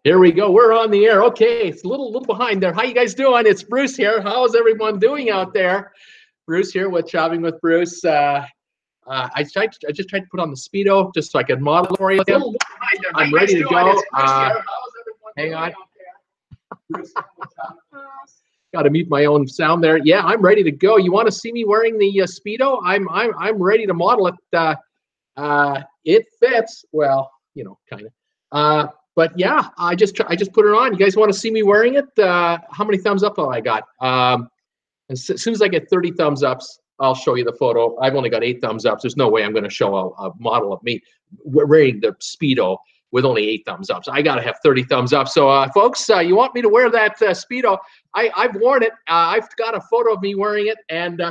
Here we go. We're on the air. Okay, it's a little behind there. How you guys doing? It's Bruce here. How's everyone doing out there? Bruce here with Shopping with Bruce. I just tried to put on the Speedo just so I could model for you. I'm ready to go. Hang on. Got to mute my own sound there. Yeah, I'm ready to go. You want to see me wearing the Speedo? I'm ready to model it. It fits well, you know, kind of. But yeah, I just put it on. You guys want to see me wearing it? How many thumbs up have I got? As soon as I get 30 thumbs ups, I'll show you the photo. I've only got 8 thumbs ups. There's no way I'm going to show a model of me wearing the Speedo with only 8 thumbs up. So I got to have 30 thumbs up. So folks, you want me to wear that Speedo? I've worn it. I've got a photo of me wearing it and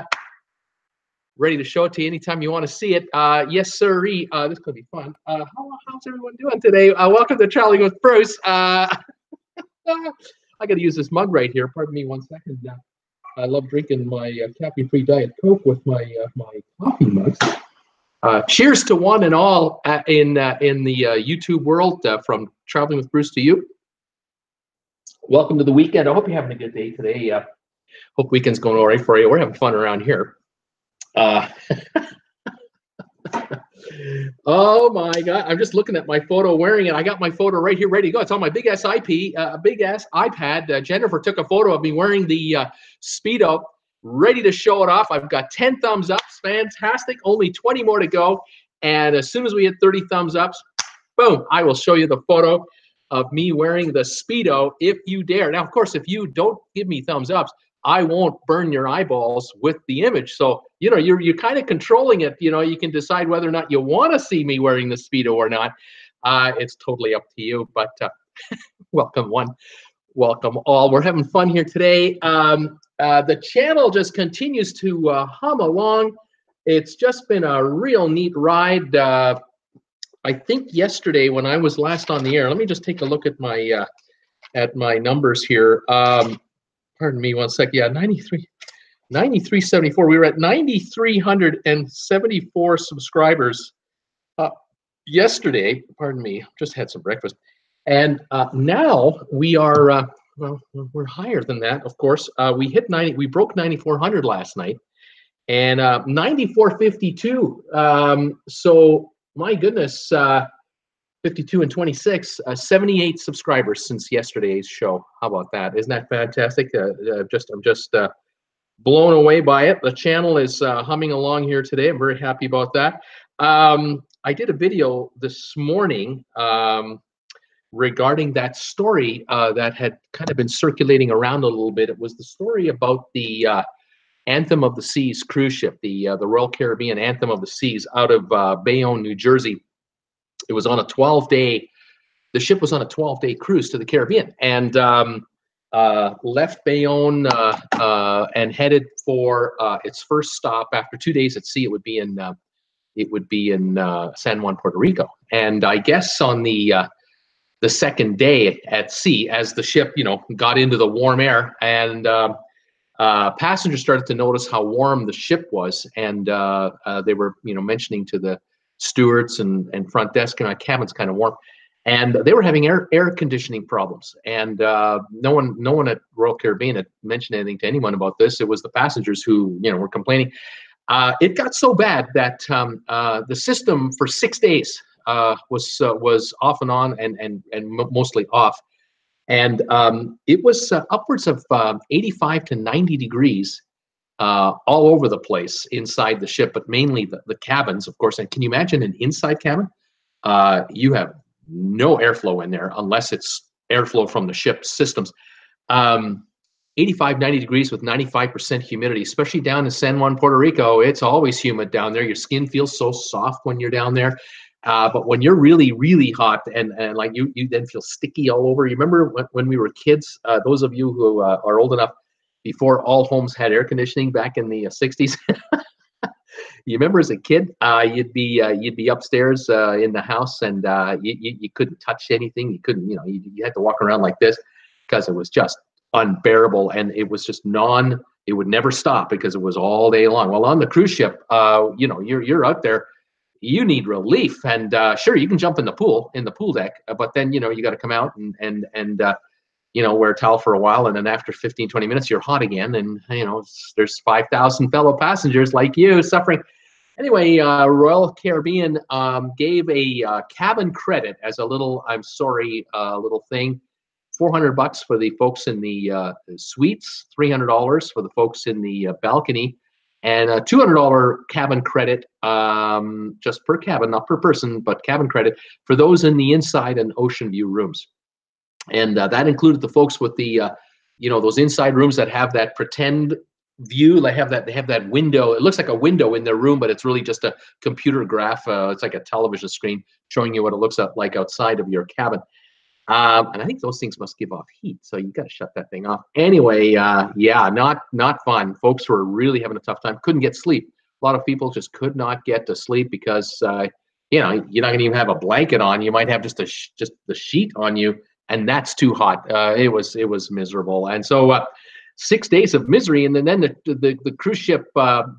ready to show it to you anytime you want to see it. Yes, sirree. This could be fun. How's everyone doing today? Welcome to Traveling with Bruce. I got to use this mug right here. Pardon me 1 second. I love drinking my caffeine-free Diet Coke with my my coffee mugs. Cheers to one and all in the YouTube world, from Traveling with Bruce to you. Welcome to the weekend. I hope you're having a good day today. Hope weekend's going all right for you. We're having fun around here. Oh my God! I'm just looking at my photo wearing it. I got my photo right here, ready to go. It's on my big ass iPad. Jennifer took a photo of me wearing the Speedo, ready to show it off. I've got 10 thumbs ups. Fantastic. Only 20 more to go. And as soon as we hit 30 thumbs ups, boom! I will show you the photo of me wearing the Speedo if you dare. Now, of course, if you don't give me thumbs ups, I won't burn your eyeballs with the image. So, you know, you're kind of controlling it. You know, you can decide whether or not you want to see me wearing the Speedo or not. It's totally up to you. But welcome one, welcome all. We're having fun here today. The channel just continues to hum along. It's just been a real neat ride. I think yesterday when I was last on the air, let me just take a look at my numbers here. Pardon me 1 sec. Yeah, 9374. We were at 9,374 subscribers yesterday. Pardon me. Just had some breakfast. And now we are, well, we're higher than that, of course. We hit 90. We broke 9,400 last night, and 9,452. So my goodness, 52 and 26, 78 subscribers since yesterday's show. How about that? Isn't that fantastic? I'm just blown away by it. The channel is humming along here today. I'm very happy about that. I did a video this morning regarding that story that had kind of been circulating around a little bit. It was the story about the Anthem of the Seas cruise ship, the Royal Caribbean Anthem of the Seas out of Bayonne, New Jersey. It was on a 12-day, the ship was on a 12-day cruise to the Caribbean, and left Bayonne and headed for its first stop after 2 days at sea. It would be in San Juan, Puerto Rico. And I guess on the second day at sea, as the ship, you know, got into the warm air, and passengers started to notice how warm the ship was, and they were, you know, mentioning to the stewards and front desk, and our cabin's kind of warm, and they were having air conditioning problems, and no one at Royal Caribbean had mentioned anything to anyone about this. It was the passengers who, you know, were complaining. It got so bad that the system for 6 days was off and on and mostly off, and it was upwards of 85 to 90 degrees all over the place inside the ship, but mainly the cabins, of course. And can you imagine an inside cabin? You have no airflow in there unless it's airflow from the ship's systems. 85, 90 degrees with 95% humidity, especially down in San Juan, Puerto Rico. It's always humid down there. Your skin feels so soft when you're down there. But when you're really, really hot and like you then feel sticky all over. You remember when we were kids, those of you who are old enough, before all homes had air conditioning back in the 60s. You remember as a kid, you'd be upstairs in the house, and you couldn't touch anything. You couldn't, you know, you had to walk around like this because it was just unbearable, and it was just it would never stop because it was all day long. Well, on the cruise ship, you know, you're out there you need relief. And sure, you can jump in the pool deck, but then you got to come out and wear a towel for a while, and then after 15, 20 minutes, you're hot again, and there's 5,000 fellow passengers like you suffering. Anyway, Royal Caribbean gave a cabin credit as a little, I'm sorry, little thing. $400 for the folks in the suites, $300 for the folks in the balcony, and a $200 cabin credit, just per cabin, not per person, but cabin credit for those in the inside and ocean view rooms. And that included the folks with the, those inside rooms that have that pretend view. They have that window. It looks like a window in their room, but it's really just a computer graph. It's like a television screen showing you what it looks like outside of your cabin. And I think those things must give off heat, so you got to shut that thing off. Anyway, yeah, not fun. Folks were really having a tough time. Couldn't get sleep. A lot of people just could not get to sleep because you're not going to even have a blanket on. You might have just the sheet on you, and that's too hot. It was miserable. And so 6 days of misery, and then the cruise ship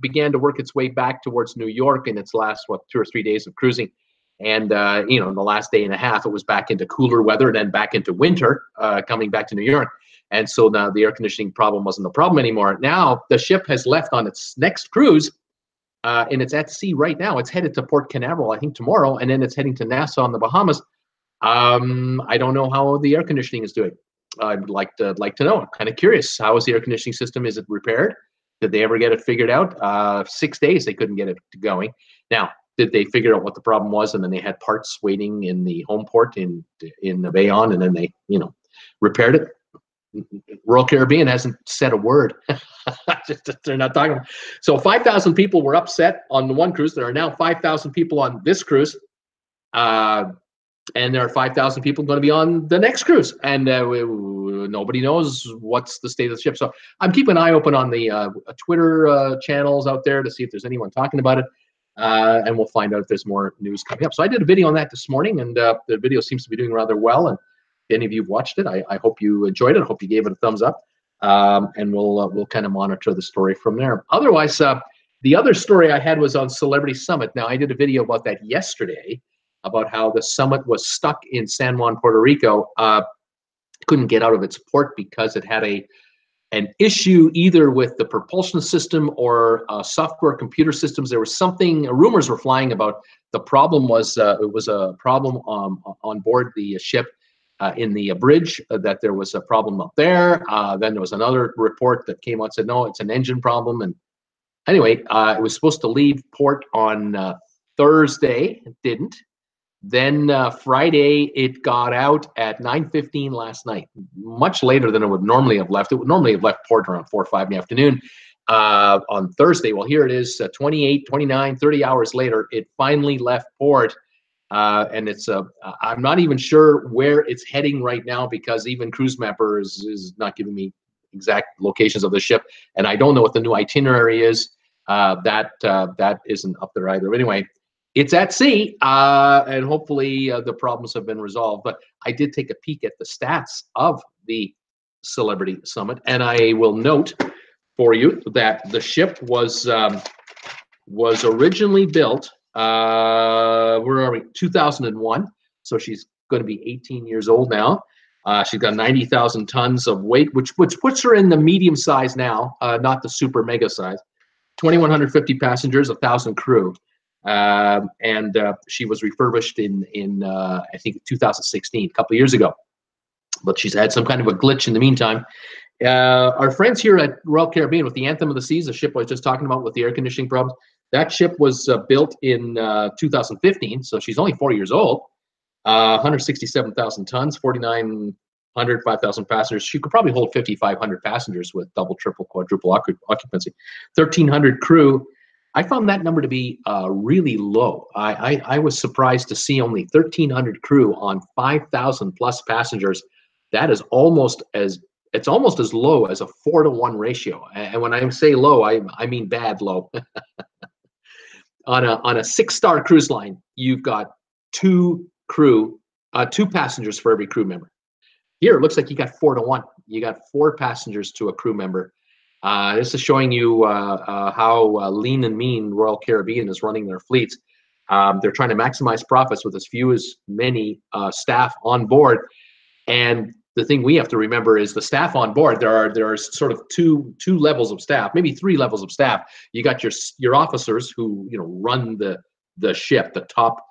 began to work its way back towards New York in its last 2 or 3 days of cruising. And in the last day and a half, it was back into cooler weather, and then back into winter, coming back to New York. And so now the air conditioning problem wasn't the problem anymore. Now the ship has left on its next cruise, and it's at sea right now. It's headed to Port Canaveral, I think, tomorrow, and then it's heading to Nassau in the Bahamas. I don't know how the air conditioning is doing. I'd like to know. I'm kind of curious. How is the air conditioning system? Is it repaired? Did they ever get it figured out? 6 days they couldn't get it going. Now, did they figure out what the problem was, and then they had parts waiting in the home port in the Bayonne, and then they repaired it? Royal Caribbean hasn't said a word. They're not talking. So 5,000 people were upset on the one cruise. There are now 5,000 people on this cruise. And there are 5,000 people going to be on the next cruise, and nobody knows what's the state of the ship. So I'm keeping an eye open on the Twitter channels out there to see if there's anyone talking about it, and we'll find out if there's more news coming up. So I did a video on that this morning, and the video seems to be doing rather well. And if any of you watched it, I hope you enjoyed it. I hope you gave it a thumbs up, and we'll kind of monitor the story from there. Otherwise, the other story I had was on Celebrity Summit. Now, I did a video about that yesterday, about how the summit was stuck in San Juan, Puerto Rico, couldn't get out of its port because it had an issue either with the propulsion system or software computer systems. There was something, rumors were flying about. The problem was, it was a problem on board the ship in the bridge, that there was a problem up there. Then there was another report that came out and said, no, it's an engine problem. And anyway, it was supposed to leave port on Thursday. It didn't. Then Friday, it got out at 9:15 last night, much later than it would normally have left. It would normally have left port around 4 or 5 in the afternoon on Thursday. Well, here it is, 28, 29, 30 hours later, it finally left port. And it's I'm not even sure where it's heading right now, because even Cruise Mapper is not giving me exact locations of the ship. And I don't know what the new itinerary is. That isn't up there either. Anyway, it's at sea, and hopefully the problems have been resolved. But I did take a peek at the stats of the Celebrity Summit, and I will note for you that the ship was originally built, where are we, 2001. So she's going to be 18 years old now. She's got 90,000 tons of weight, which puts her in the medium size now, not the super mega size. 2,150 passengers, 1,000 crew. And she was refurbished in I think 2016, a couple of years ago. But she's had some kind of a glitch in the meantime. Our friends here at Royal Caribbean with the Anthem of the Seas, the ship I was just talking about with the air conditioning problems, that ship was built in 2015, so she's only 4 years old. 167,000 tons, 4,900, 5,000 passengers. She could probably hold 5,500 passengers with double, triple, quadruple occupancy. 1,300 crew. I found that number to be really low. I was surprised to see only 1,300 crew on 5,000 plus passengers. That is almost as low as a 4-to-1 ratio. And when I say low, I mean bad low. On a 6-star cruise line, you've got two passengers for every crew member. Here, it looks like you got 4-to-1. You got 4 passengers to a crew member. This is showing you how lean and mean Royal Caribbean is running their fleets. They're trying to maximize profits with as few as many staff on board. And the thing we have to remember is the staff on board. There are sort of two levels of staff, maybe three levels of staff. You got your officers who run the ship, the top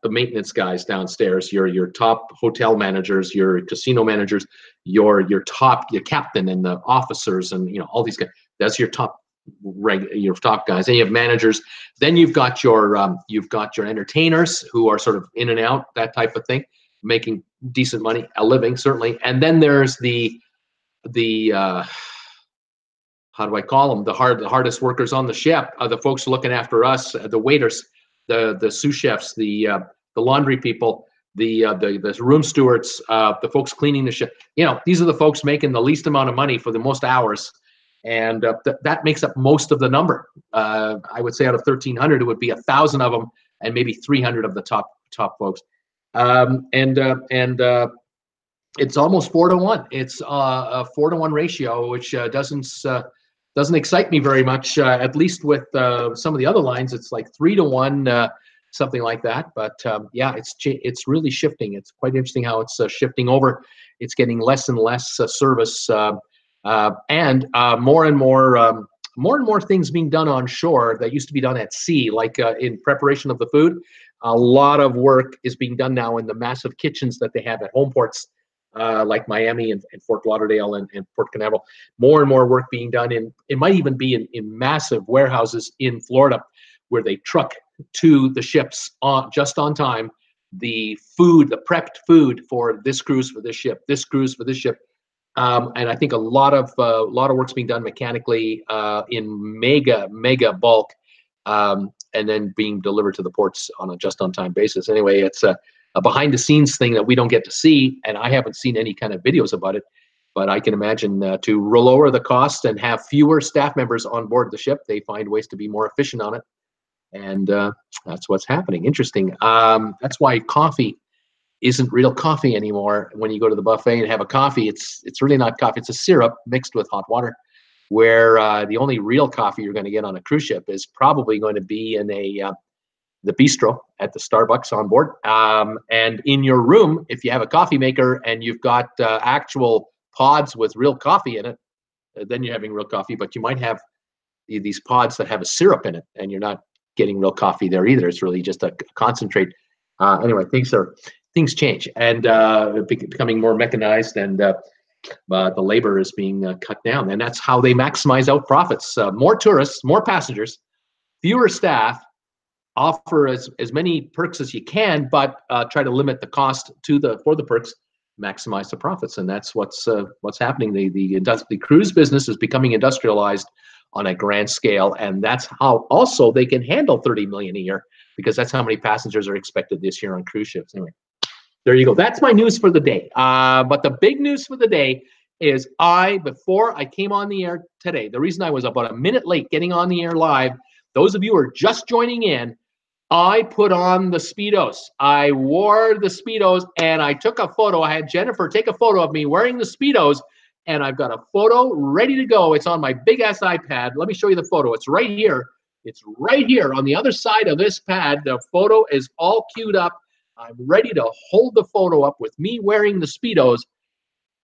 maintenance guys downstairs, your top hotel managers, your casino managers, your captain and the officers, and all these guys. That's your top guys. Then you have managers. Then you've got your entertainers who are sort of in and out, that type of thing, making decent money, a living certainly. And then there's the how do I call them? The hardest workers on the ship, the folks looking after us, the waiters, the sous chefs, the laundry people, the room stewards, the folks cleaning the ship. These are the folks making the least amount of money for the most hours, and that makes up most of the number. I would say out of 1,300, it would be 1,000 of them, and maybe 300 of the top folks. It's almost 4-to-1. It's a 4-to-1 ratio, which doesn't excite me very much. At least with some of the other lines, it's like 3-to-1, something like that. But yeah, it's really shifting. It's quite interesting how it's shifting over. It's getting less and less service, and more and more things being done on shore that used to be done at sea, like in preparation of the food. A lot of work is being done now in the massive kitchens that they have at home ports, like Miami and Fort Lauderdale and Port Canaveral. More and more work being done it might even be in massive warehouses in Florida, where they truck to the ships just on time the prepped food for this cruise for this ship, this cruise for this ship. And I think a lot of work's being done mechanically in mega bulk, and then being delivered to the ports on a just-on-time basis. Anyway, it's a behind-the-scenes thing that we don't get to see, and I haven't seen any kind of videos about it. But I can imagine to lower the cost and have fewer staff members on board the ship, they find ways to be more efficient on it, and that's what's happening. Interesting. That's why coffee isn't real coffee anymore. When you go to the buffet and have a coffee, it's really not coffee. It's a syrup mixed with hot water, where the only real coffee you're going to get on a cruise ship is probably going to be in the bistro at the Starbucks on board. And in your room, if you have a coffee maker and you've got actual pods with real coffee in it, then you're having real coffee. But you might have these pods that have a syrup in it, and you're not getting real coffee there either. It's really just a concentrate. Anyway, things change, and becoming more mechanized, and the labor is being cut down, and that's how they maximize out profits. More tourists, more passengers, fewer staff, offer as many perks as you can, but try to limit the cost for the perks, maximize the profits, and that's what's happening. The cruise business is becoming industrialized on a grand scale, and that's how also they can handle 30 million a year, because that's how many passengers are expected this year on cruise ships. Anyway, there you go. That's my news for the day. But the big news for the day is before I came on the air today, the reason I was about a minute late getting on the air live, those of you who are just joining in, I put on the Speedos. I wore the Speedos, and I took a photo. I had Jennifer take a photo of me wearing the Speedos, and I've got a photo ready to go. It's on my big-ass iPad. Let me show you the photo. It's right here. It's right here on the other side of this pad. The photo is all queued up. I'm ready to hold the photo up with me wearing the Speedos,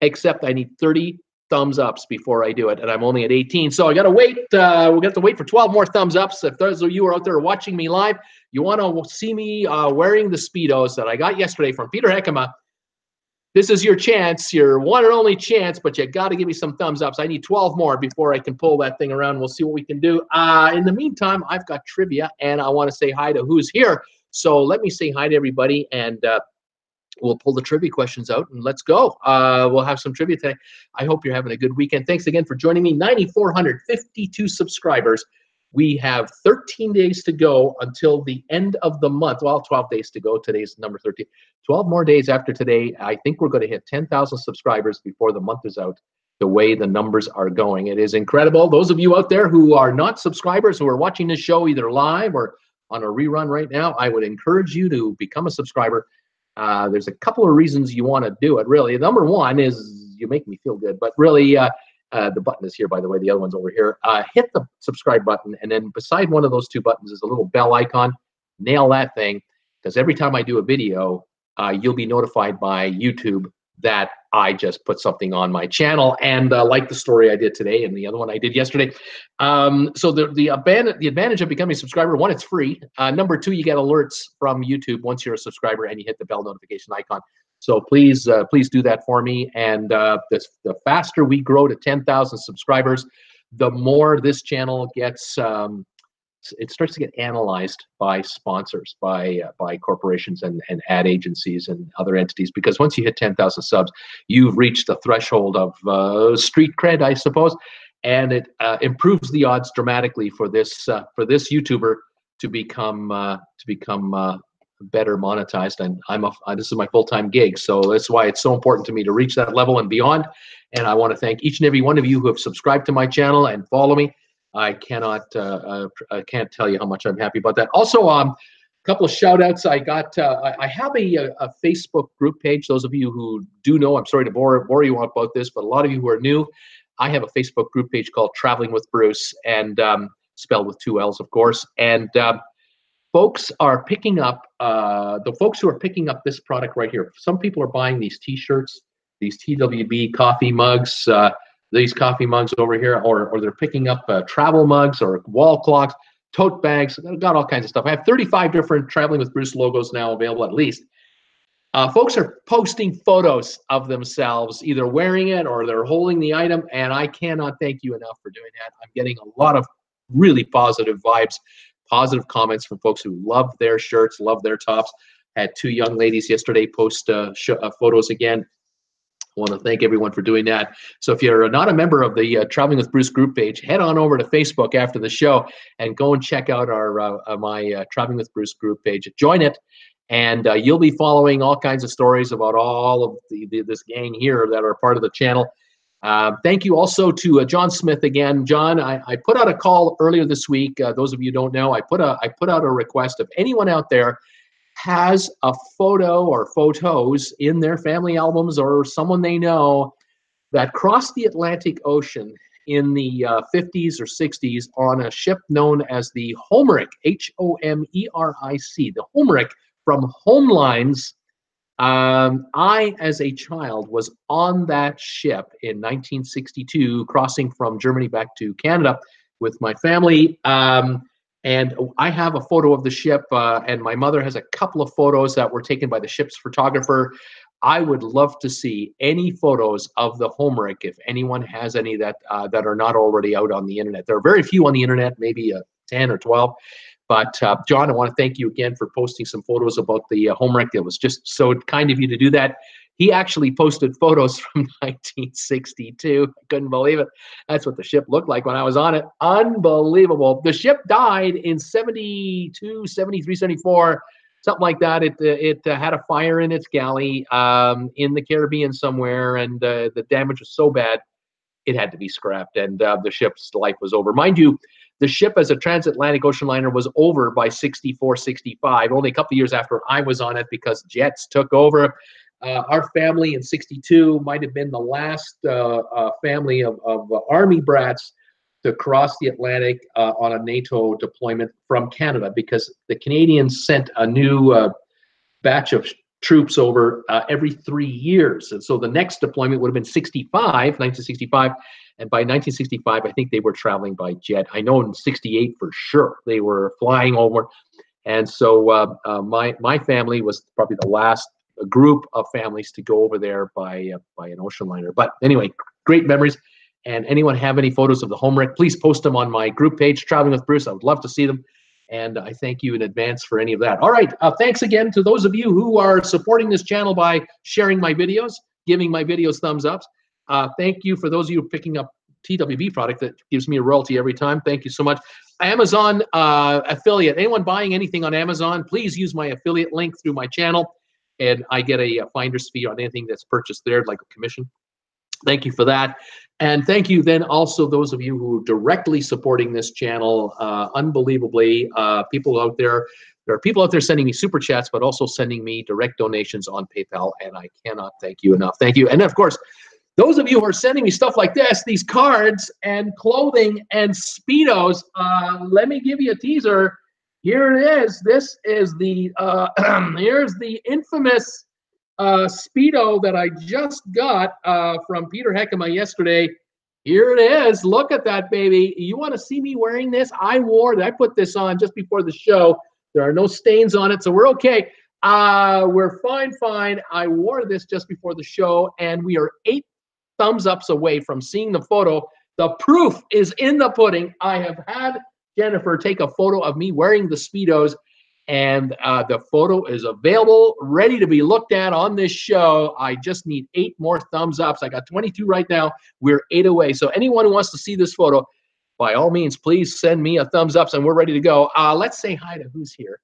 except I need 30 thumbs ups before I do it, and I'm only at 18. So I got to wait. We'll have to wait for 12 more thumbs ups. If those of you are out there watching me live, you want to see me wearing the Speedos that I got yesterday from Peter Heckema, this is your chance, your one and only chance, but you got to give me some thumbs ups. I need 12 more before I can pull that thing around. We'll see what we can do. In the meantime, I've got trivia, and I want to say hi to who's here. So let me say hi to everybody, and we'll pull the trivia questions out, and let's go. We'll have some trivia today. I hope you're having a good weekend. Thanks again for joining me. 9,452 subscribers. We have 13 days to go until the end of the month. Well, 12 days to go. Today's number 13. 12 more days after today. I think we're going to hit 10,000 subscribers before the month is out, the way the numbers are going. It is incredible. Those of you out there who are not subscribers, who are watching this show either live or on a rerun right now, I would encourage you to become a subscriber. There's a couple of reasons you want to do it, really. Number one is you make me feel good, but really, the button is here, by the way. The other one's over here. Hit the subscribe button, and then beside one of those two buttons is a little bell icon. nail that thing, because every time I do a video, you'll be notified by YouTube that I just put something on my channel, and like the story I did today and the other one I did yesterday. So the advantage of becoming a subscriber: one, it's free. Number two, you get alerts from YouTube once you're a subscriber and you hit the bell notification icon. So please do that for me. And the faster we grow to 10,000 subscribers, the more this channel gets. It starts to get analyzed by sponsors, by corporations and ad agencies and other entities, because once you hit 10,000 subs, you've reached the threshold of street cred, I suppose, and it improves the odds dramatically for this YouTuber to become better monetized. And this is my full-time gig, so that's why it's so important to me to reach that level and beyond. And I want to thank each and every one of you who have subscribed to my channel and follow me. I can't tell you how much I'm happy about that. Also, a couple of shout outs. I have a Facebook group page. Those of you who do know, I'm sorry to bore you about this, but a lot of you who are new, I have a Facebook group page called Traveling with Bruce, and spelled with 2 L's, of course. And folks are picking up, the folks who are picking up this product right here. Some people are buying these T-shirts, these TWB coffee mugs, these coffee mugs over here, or they're picking up travel mugs or wall clocks, tote bags. I've got all kinds of stuff. I have 35 different Traveling with Bruce logos now available, at least. Folks are posting photos of themselves either wearing it or they're holding the item, and I cannot thank you enough for doing that. I'm getting a lot of really positive vibes, positive comments from folks who love their shirts, love their tops. Had 2 young ladies yesterday post photos again. I want to thank everyone for doing that. So if you're not a member of the Traveling with Bruce group page, head on over to Facebook after the show and go and check out our my Traveling with Bruce group page. Join it, and you'll be following all kinds of stories about all of this gang here that are part of the channel. Thank you also to John Smith again. John, I put out a call earlier this week. Those of you who don't know, I put out a request of anyone out there has a photo or photos in their family albums or someone they know that crossed the Atlantic Ocean in the 50s or 60s on a ship known as the Homeric, H-O-M-E-R-I-C, the Homeric from Homelines. I, as a child, was on that ship in 1962, crossing from Germany back to Canada with my family. And I have a photo of the ship, and my mother has a couple of photos that were taken by the ship's photographer. I would love to see any photos of the Homeric, if anyone has any that are not already out on the internet. There are very few on the internet, maybe 10 or 12. But John, I want to thank you again for posting some photos about the Homeric. It was just so kind of you to do that. He actually posted photos from 1962. I couldn't believe it. That's what the ship looked like when I was on it. Unbelievable. The ship died in 72, 73, 74, something like that. It had a fire in its galley in the Caribbean somewhere, and the damage was so bad it had to be scrapped, and the ship's life was over. Mind you, the ship as a transatlantic ocean liner was over by 64, 65, only a couple of years after I was on it, because jets took over. Our family in 62 might have been the last family of Army brats to cross the Atlantic on a NATO deployment from Canada, because the Canadians sent a new batch of troops over every 3 years. And so the next deployment would have been 1965. And by 1965, I think they were traveling by jet. I know in 68 for sure, they were flying over. And so my family was probably the last group of families to go over there by an ocean liner. But anyway, great memories. And anyone have any photos of the Homeric, please post them on my group page, Traveling with Bruce. I would love to see them. And I thank you in advance for any of that. All right, thanks again to those of you who are supporting this channel by sharing my videos, giving my videos thumbs ups. Thank you for those of you picking up TWB product that gives me a royalty every time. Thank you so much. Amazon affiliate. Anyone buying anything on Amazon, please use my affiliate link through my channel, and I get a finder's fee on anything that's purchased there, like a commission. Thank you for that. And thank you then also those of you who are directly supporting this channel. Unbelievably, people out there, there are people out there sending me super chats, but also sending me direct donations on PayPal, and I cannot thank you enough. Thank you. And then, of course, those of you who are sending me stuff like this, these cards and clothing and Speedos, let me give you a teaser. Here it is. This is the here's the infamous Speedo that I just got from Peter Heckema yesterday. Here it is. Look at that, baby. You want to see me wearing this? I wore it. I put this on just before the show. There are no stains on it, so we're okay. We're fine. I wore this just before the show, and we are 8 thumbs ups away from seeing the photo. The proof is in the pudding. I have had Jennifer take a photo of me wearing the Speedos, and the photo is available, ready to be looked at on this show. I just need 8 more thumbs ups. I got 22 right now. We're 8 away. So anyone who wants to see this photo, by all means, please send me a thumbs up, and we're ready to go. Let's say hi to who's here.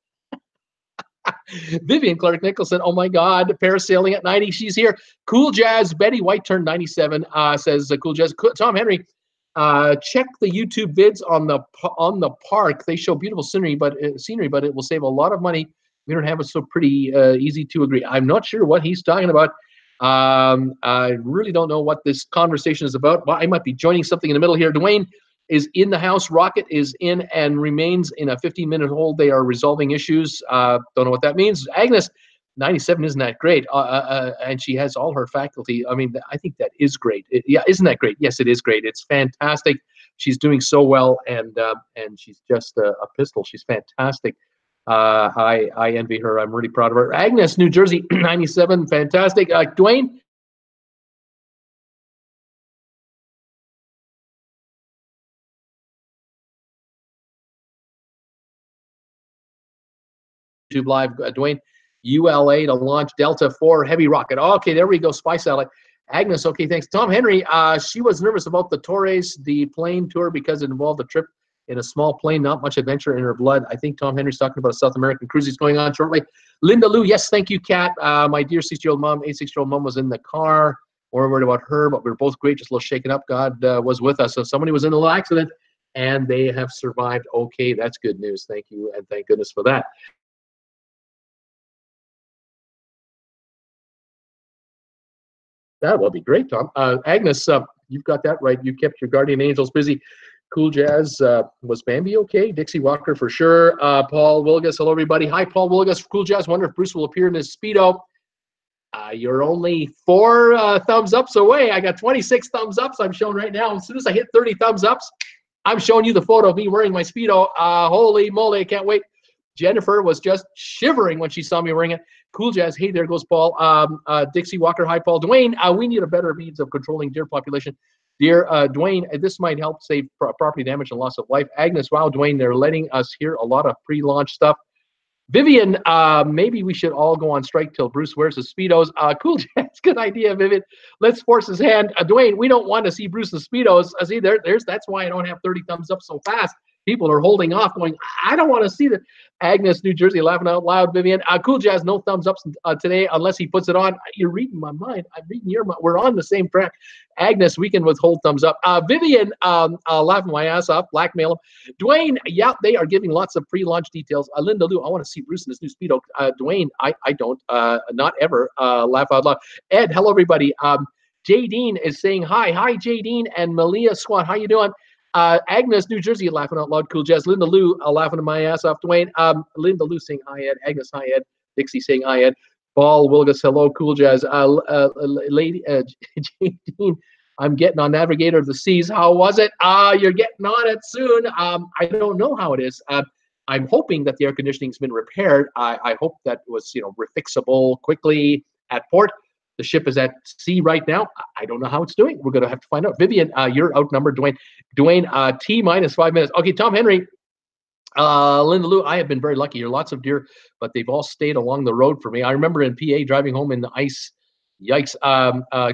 Vivian Clark Nicholson, oh my God, parasailing at 90, she's here. Cool Jazz, Betty White turned 97, says Cool Jazz. Tom Henry, check the YouTube vids on the park. They show beautiful scenery, but it will save a lot of money. We don't have it, so pretty easy to agree. I'm not sure what he's talking about. I really don't know what this conversation is about. Well, I might be joining something in the middle here. Dwayne is in the house. Rocket is in and remains in a 15-minute hold. They are resolving issues. Don't know what that means. Agnes, 97 isn't that great? And she has all her faculty. I mean, I think that is great. Yeah, isn't that great? Yes, it is great. It's fantastic. She's doing so well, and she's just a pistol. She's fantastic. I envy her. I'm really proud of her. Agnes, New Jersey, 97, fantastic. Dwayne. YouTube Live, Dwayne, ULA to launch Delta 4 heavy rocket. Okay, there we go, spy satellite. Agnes, okay, thanks. Tom Henry, she was nervous about the Torres, the plane tour, because it involved a trip in a small plane, not much adventure in her blood. I think Tom Henry's talking about a South American cruise he's going on shortly. Linda Lou, yes, thank you, Kat. My dear 6-year-old mom, 86-year-old mom was in the car. We're worried about her, but we were both great, just a little shaken up. God was with us. So somebody was in a little accident, and they have survived. Okay, that's good news. Thank you, and thank goodness for that. That will be great, Tom. Agnes, you've got that right. You kept your guardian angels busy. Cool Jazz, was Bambi okay? Dixie Walker for sure. Paul Wilgus, hello everybody. Hi, Paul Wilgus. Cool Jazz, wonder if Bruce will appear in his Speedo. You're only 4 thumbs ups away. I got 26 thumbs ups I'm showing right now. As soon as I hit 30 thumbs ups, I'm showing you the photo of me wearing my Speedo. Holy moly, I can't wait. Jennifer was just shivering when she saw me wearing it. Cool Jazz, hey, there goes Paul. Dixie Walker, hi, Paul. Dwayne, we need a better means of controlling deer population. Dear Dwayne, this might help save property damage and loss of life. Agnes, wow, Dwayne, they're letting us hear a lot of pre-launch stuff. Vivian, maybe we should all go on strike till Bruce wears his Speedos. Cool Jazz, good idea, Vivian. Let's force his hand. Dwayne, we don't want to see Bruce's Speedos. See, that's why I don't have 30 thumbs up so fast. People are holding off, going, I don't want to see that. Agnes, New Jersey, laughing out loud. Vivian, Cool Jazz, no thumbs ups today unless he puts it on. You're reading my mind. I'm reading your mind. We're on the same track. Agnes, we can withhold thumbs up. Vivian, laughing my ass off, blackmail him. Dwayne, yeah, they are giving lots of pre-launch details. Linda Lou, I want to see Bruce in his new Speedo. Dwayne, I don't, not ever. Laugh out loud. Ed, hello everybody. Jay Dean is saying hi. Hi, Jay Dean and Malia Squat. How you doing? Agnes, New Jersey, laughing out loud. Cool Jazz. Linda Lou, laughing my ass off. Dwayne. Linda Lou saying hi, Ed. Agnes, hi, Ed. Dixie saying hi, Ed. Paul Wilgus, hello. Cool Jazz. Lady Jay Dean, I'm getting on Navigator of the Seas. How was it? You're getting on it soon. I don't know how it is. I'm hoping that the air conditioning's been repaired. I hope that was, refixable quickly at port. The ship is at sea right now. I don't know how it's doing. We're going to have to find out. Vivian, you're outnumbered. Dwayne, T minus 5 minutes. Okay, Tom Henry. Linda Lou, I have been very lucky. There are lots of deer, but they've all stayed along the road for me. I remember in PA driving home in the ice. Yikes.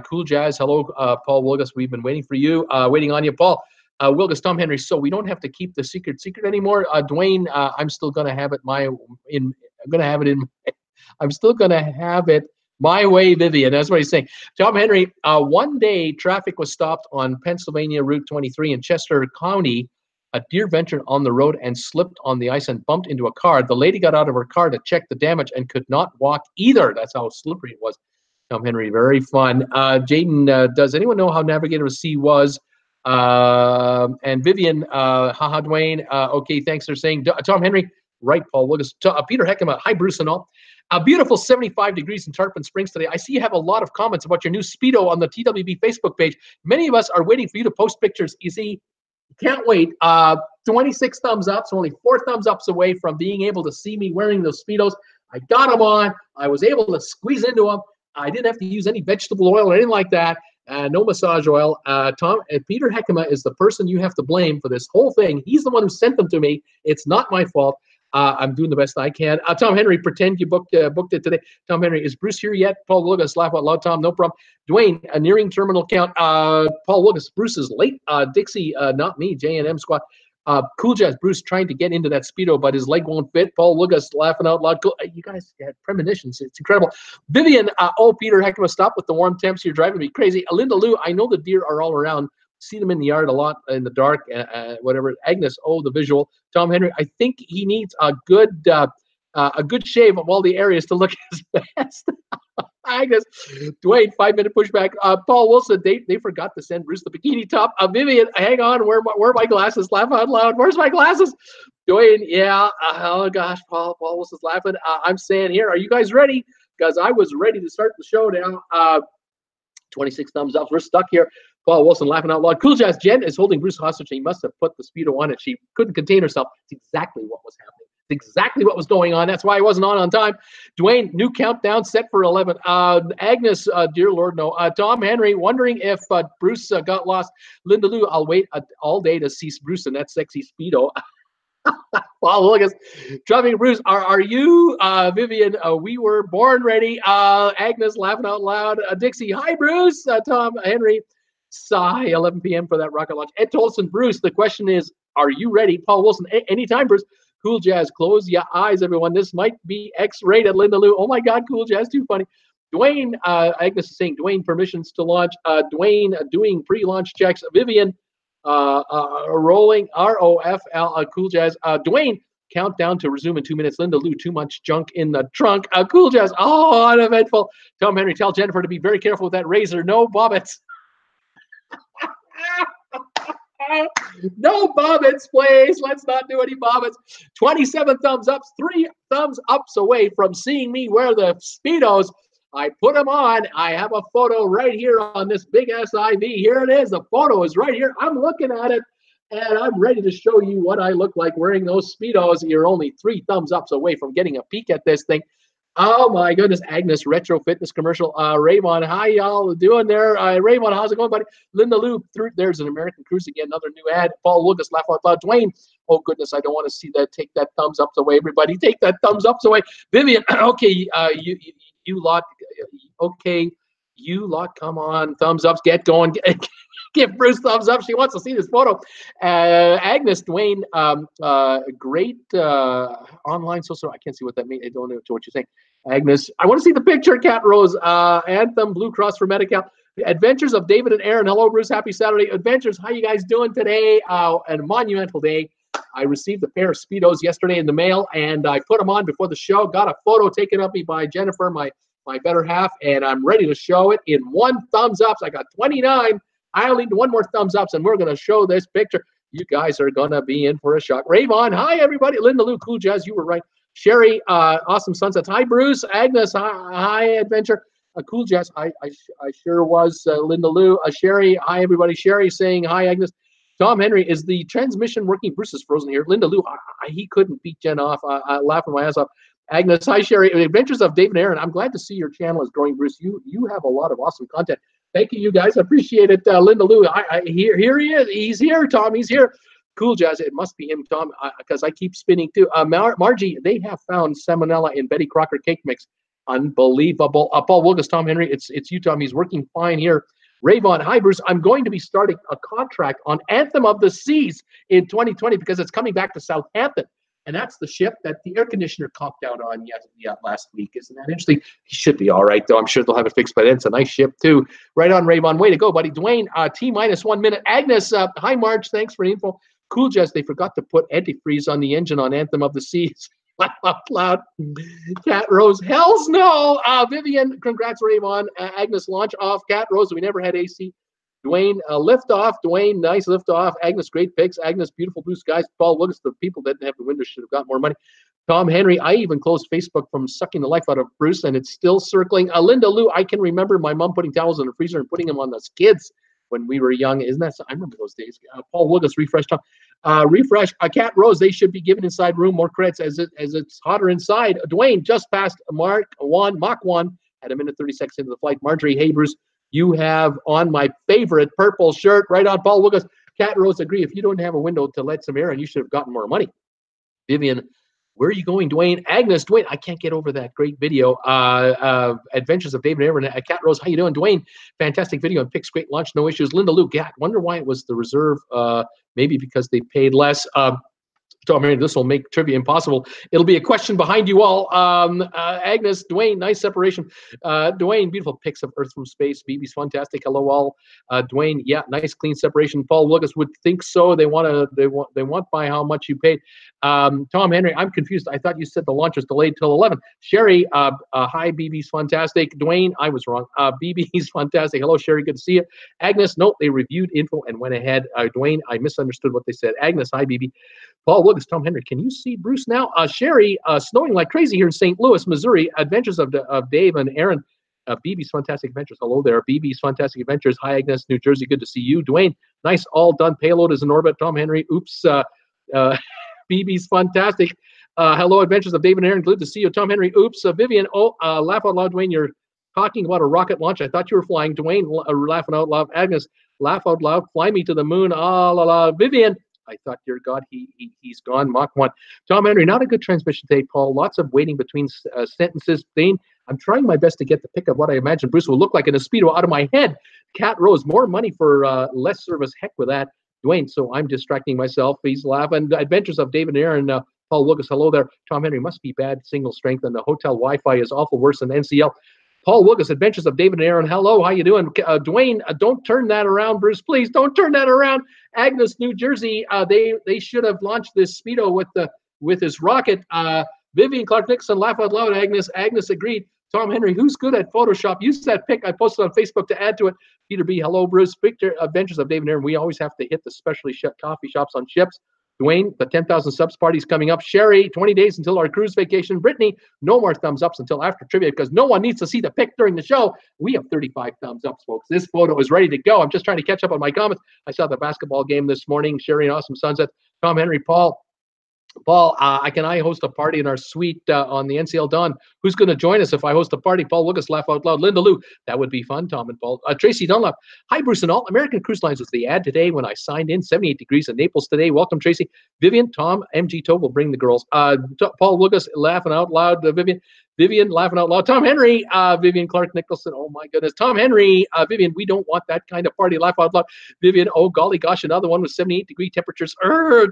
Cool Jazz. Hello, Paul Wilgus. We've been waiting for you. Waiting on you, Paul. Wilgus, Tom Henry. So we don't have to keep the secret anymore. Dwayne, I'm still going to have it I'm still going to have it my way, Vivian. That's what he's saying. Tom Henry, one day traffic was stopped on Pennsylvania Route 23 in Chester County. A deer ventured on the road and slipped on the ice and bumped into a car. The lady got out of her car to check the damage and could not walk either. That's how slippery it was. Tom Henry, very fun. Jaden, does anyone know how Navigator of Sea was? And Vivian, haha, Dwayne. Okay, thanks for saying. Tom Henry, right, Paul Lucas. Peter Heckema, hi, Bruce and all. A beautiful 75 degrees in Tarpon Springs today. I see you have a lot of comments about your new Speedo on the TWB Facebook page. Many of us are waiting for you to post pictures. You see, can't wait. 26 thumbs up, so only 4 thumbs ups away from being able to see me wearing those Speedos. I got them on. I was able to squeeze into them. I didn't have to use any vegetable oil or anything like that. No massage oil. Peter Heckema is the person you have to blame for this whole thing. He's the one who sent them to me. It's not my fault. I'm doing the best I can. Tom Henry, pretend you booked it today. Tom Henry, is Bruce here yet? Paul Lucas, laugh out loud. Tom, no problem. Dwayne, nearing terminal count. Paul Lucas, Bruce is late. Dixie, not me. J&M squad. Cool Jazz, Bruce trying to get into that Speedo, but his leg won't fit. Paul Lucas laughing out loud. Cool. You guys had premonitions. It's incredible. Vivian, Peter Heckema, stop with the warm temps. You're driving me crazy. Linda Lou, I know the deer are all around. See them in the yard a lot in the dark, whatever. Agnes, the visual. Tom Henry, I think he needs a good shave of all the areas to look his best. Agnes, Dwayne, 5-minute pushback. Paul Wilson, they forgot to send Bruce the bikini top. Vivian, hang on, where are my glasses? Laugh out loud. Where's my glasses? Dwayne, yeah. Oh gosh, Paul Wilson's laughing. I'm saying here, are you guys ready? Because I was ready to start the show now. 26 thumbs up. We're stuck here. Paul Wilson laughing out loud. Cool Jazz, Jen is holding Bruce hostage. He must have put the Speedo on it. She couldn't contain herself. It's exactly what was happening. It's exactly what was going on. That's why I wasn't on time. Dwayne, new countdown set for 11. Agnes, dear Lord, no. Tom Henry, wondering if Bruce got lost. Linda Lou, I'll wait all day to see Bruce in that sexy Speedo. Paul Lucas, driving Bruce, are you, Vivian? We were born ready. Agnes laughing out loud. Dixie, hi, Bruce. Tom Henry, sigh, 11 p.m. for that rocket launch. Ed Tolson, Bruce, the question is, are you ready? Paul Wilson, anytime, Bruce. Cool Jazz, close your eyes, everyone. This might be X-rated. Linda Lou, oh my God, Cool Jazz, too funny. Dwayne, Agnes is saying, Dwayne, permissions to launch. Dwayne, doing pre-launch checks. Vivian, rolling ROFL, Cool Jazz. Dwayne, countdown to resume in 2 minutes. Linda Lou, too much junk in the trunk. Cool Jazz, uneventful. Tom Henry, tell Jennifer to be very careful with that razor. No bobbits. No bobbits, please. Let's not do any bobbits. 27 thumbs ups, 3 thumbs ups away from seeing me wear the Speedos. I put them on. I have a photo right here on this big SIV. Here it is. The photo is right here. I'm looking at it, and I'm ready to show you what I look like wearing those Speedos. You're only 3 thumbs ups away from getting a peek at this thing. Oh my goodness, Agnes, retro fitness commercial. Raymond, how y'all doing there? Raymond, how's it going, buddy? Linda Lou, there's an American Cruise again, another new ad. Paul Lucas, laugh out loud. Dwayne, oh goodness, I don't want to see that. Take that thumbs ups away, everybody. Take that thumbs ups away. Vivian, okay, you lot, okay, you lot, come on, thumbs ups, get going. Give Bruce thumbs up. She wants to see this photo. Agnes, Dwayne, great online social. I can't see what that means. I don't know what you're saying. Agnes, I want to see the picture. Cat Rose, Anthem, Blue Cross for Medi-Cal. Adventures of David and Aaron. Hello, Bruce. Happy Saturday. Adventures. How you guys doing today? A monumental day. I received a pair of Speedos yesterday in the mail, and I put them on before the show. Got a photo taken of me by Jennifer, my better half, and I'm ready to show it in 1 thumbs up. I got 29. I only need 1 more thumbs up, and we're going to show this picture. You guys are going to be in for a shock. Ravon, hi, everybody. Linda Lou, Cool Jazz, you were right. Sherry, awesome sunsets. Hi, Bruce. Agnes, hi, Adventure. Cool Jazz, I sure was. Linda Lou, Sherry, hi, everybody. Sherry saying hi, Agnes. Tom Henry, is the transmission working? Bruce is frozen here. Linda Lou, he couldn't beat Jen off. I laughing my ass off. Agnes, hi, Sherry. Adventures of David and Aaron. I'm glad to see your channel is growing, Bruce. You have a lot of awesome content. Thank you, guys. I appreciate it. Linda Lou, here he is. He's here, Tom. He's here. Cool Jazz. It must be him, Tom, because I keep spinning too. Margie, they have found salmonella in Betty Crocker cake mix. Unbelievable. Paul Wilgus, Tom Henry, it's you, Tom. He's working fine here. Rayvon, hi, Bruce. I'm going to be starting a contract on Anthem of the Seas in 2020 because it's coming back to Southampton. And that's the ship that the air conditioner conked out on last week. Isn't that interesting? He should be all right, though. I'm sure they'll have it fixed by then. It's a nice ship, too. Right on, Rayvon. Way to go, buddy. Dwayne, T-minus 1 minute. Agnes, hi, Marge. Thanks for the info. Cool Jazz, they forgot to put antifreeze on the engine on Anthem of the Seas. Laugh out loud. Cat Rose, hells no. Vivian, congrats, Rayvon. Agnes, launch off. Cat Rose, we never had AC. Dwayne, lift off. Dwayne, nice lift off. Agnes, great picks. Agnes, beautiful blue skies. Paul Willis, the people that didn't have the windows should have got more money. Tom Henry, I even closed Facebook from sucking the life out of Bruce, and it's still circling. Linda Lou, I can remember my mom putting towels in the freezer and putting them on the skids when we were young. Isn't that? I remember those days. Paul Wilgus, refresh Tom. Refresh. Cat Rose, they should be given inside room more credits as it's hotter inside. Dwayne just passed Mach 1 at a minute 30 seconds into the flight. Marjorie, hey Bruce, you have on my favorite purple shirt. Right on, Paul Wilgus. Cat Rose, agree. If you don't have a window to let some air in, you should have gotten more money. Vivian, where are you going, Dwayne? Agnes, Dwayne, I can't get over that great video. Adventures of David Aaron. Cat Rose, how you doing? Dwayne, fantastic video and picks, great launch, no issues. Linda Lou, wonder why it was the reserve. Maybe because they paid less. Tom Henry, this will make trivia impossible. It'll be a question behind you all. Agnes, Dwayne, nice separation. Dwayne, beautiful pics of Earth from space. BB's fantastic. Hello all. Dwayne, yeah, nice clean separation. Paul Lucas would think so. They want by how much you paid. Tom Henry, I'm confused. I thought you said the launch was delayed till 11. Sherry, hi, BB's fantastic. Dwayne, I was wrong. BB's fantastic. Hello, Sherry, good to see you. Agnes, nope, they reviewed info and went ahead. Dwayne, I misunderstood what they said. Agnes, hi, BB. Paul Wilkes, Tom Henry, can you see Bruce now? Sherry, snowing like crazy here in St. Louis, Missouri. Adventures of Dave and Aaron. BB's Fantastic Adventures. Hello there. BB's Fantastic Adventures. Hi, Agnes, New Jersey. Good to see you. Dwayne, nice, all done. Payload is in orbit. Tom Henry, oops. BB's Fantastic. Hello, Adventures of Dave and Aaron. Good to see you. Tom Henry, oops. Vivian, laugh out loud, Dwayne. You're talking about a rocket launch. I thought you were flying. Dwayne, laughing out loud. Agnes, laugh out loud. Fly me to the moon. Ah, la la. Vivian, I thought, dear God, he's gone. Mach 1. Tom Henry, not a good transmission today, Paul. Lots of waiting between sentences. Dane, I'm trying my best to get the pick of what I imagine Bruce will look like in a Speedo out of my head. Cat Rose, more money for less service. Heck with that. Dwayne, so I'm distracting myself. He's laughing. Adventures of David and Aaron. Paul Lucas, hello there. Tom Henry, must be bad signal strength, and the hotel Wi-Fi is awful worse than NCL. Paul Lucas, Adventures of David and Aaron. Hello, how you doing? Dwayne, don't turn that around, Bruce. Please don't turn that around. Agnes, New Jersey. They should have launched this Speedo with his rocket. Vivian Clark Nixon, laugh out loud. Agnes. Agnes agreed. Tom Henry, who's good at Photoshop? Use that pic I posted on Facebook to add to it. Peter B. Hello, Bruce. Victor, Adventures of David and Aaron. We always have to hit the specially shut coffee shops on ships. Dwayne, the 10,000 subs party's coming up. Sherry, 20 days until our cruise vacation. Brittany, no more thumbs ups until after trivia because no one needs to see the pic during the show. We have 35 thumbs ups, folks. This photo is ready to go. I'm just trying to catch up on my comments. I saw the basketball game this morning. Sherry, an awesome sunset. Tom Henry, Paul, can I host a party in our suite on the NCL Dawn? Who's going to join us if I host a party? Paul Lucas, laugh out loud. Linda Lou, that would be fun. Tom and Paul. Tracy Dunlap, hi Bruce and all. American Cruise Lines was the ad today when I signed in. 78 degrees in Naples today. Welcome, Tracy. Vivian, Tom, MG Toad will bring the girls. Paul Lucas, laughing out loud. Vivian, laughing out loud. Tom Henry, Vivian Clark Nicholson. Oh my goodness. Tom Henry, Vivian, we don't want that kind of party. Laugh out loud. Vivian, oh golly gosh, another one with 78-degree temperatures.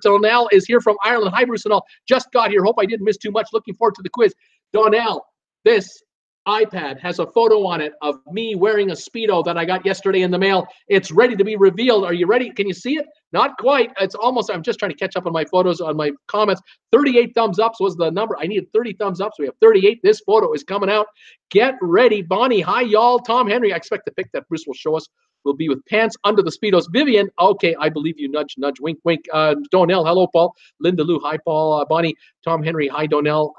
Donnell is here from Ireland. Hi, Bruce and all. Just got here. Hope I didn't miss too much. Looking forward to the quiz. Donnell, this iPad has a photo on it of me wearing a Speedo that I got yesterday in the mail. It's ready to be revealed. Are you ready? Can you see it? Not quite. It's almost, I'm just trying to catch up on my photos, on my comments. 38 thumbs ups was the number. I needed 30 thumbs ups. We have 38. This photo is coming out. Get ready. Bonnie, hi, y'all. Tom Henry, I expect the pic that Bruce will show us will be with pants under the Speedos. Vivian, okay, I believe you. Nudge, nudge, wink, wink. Donnell, hello, Paul. Linda Lou, hi, Paul. Bonnie, Tom Henry, hi, Donnell.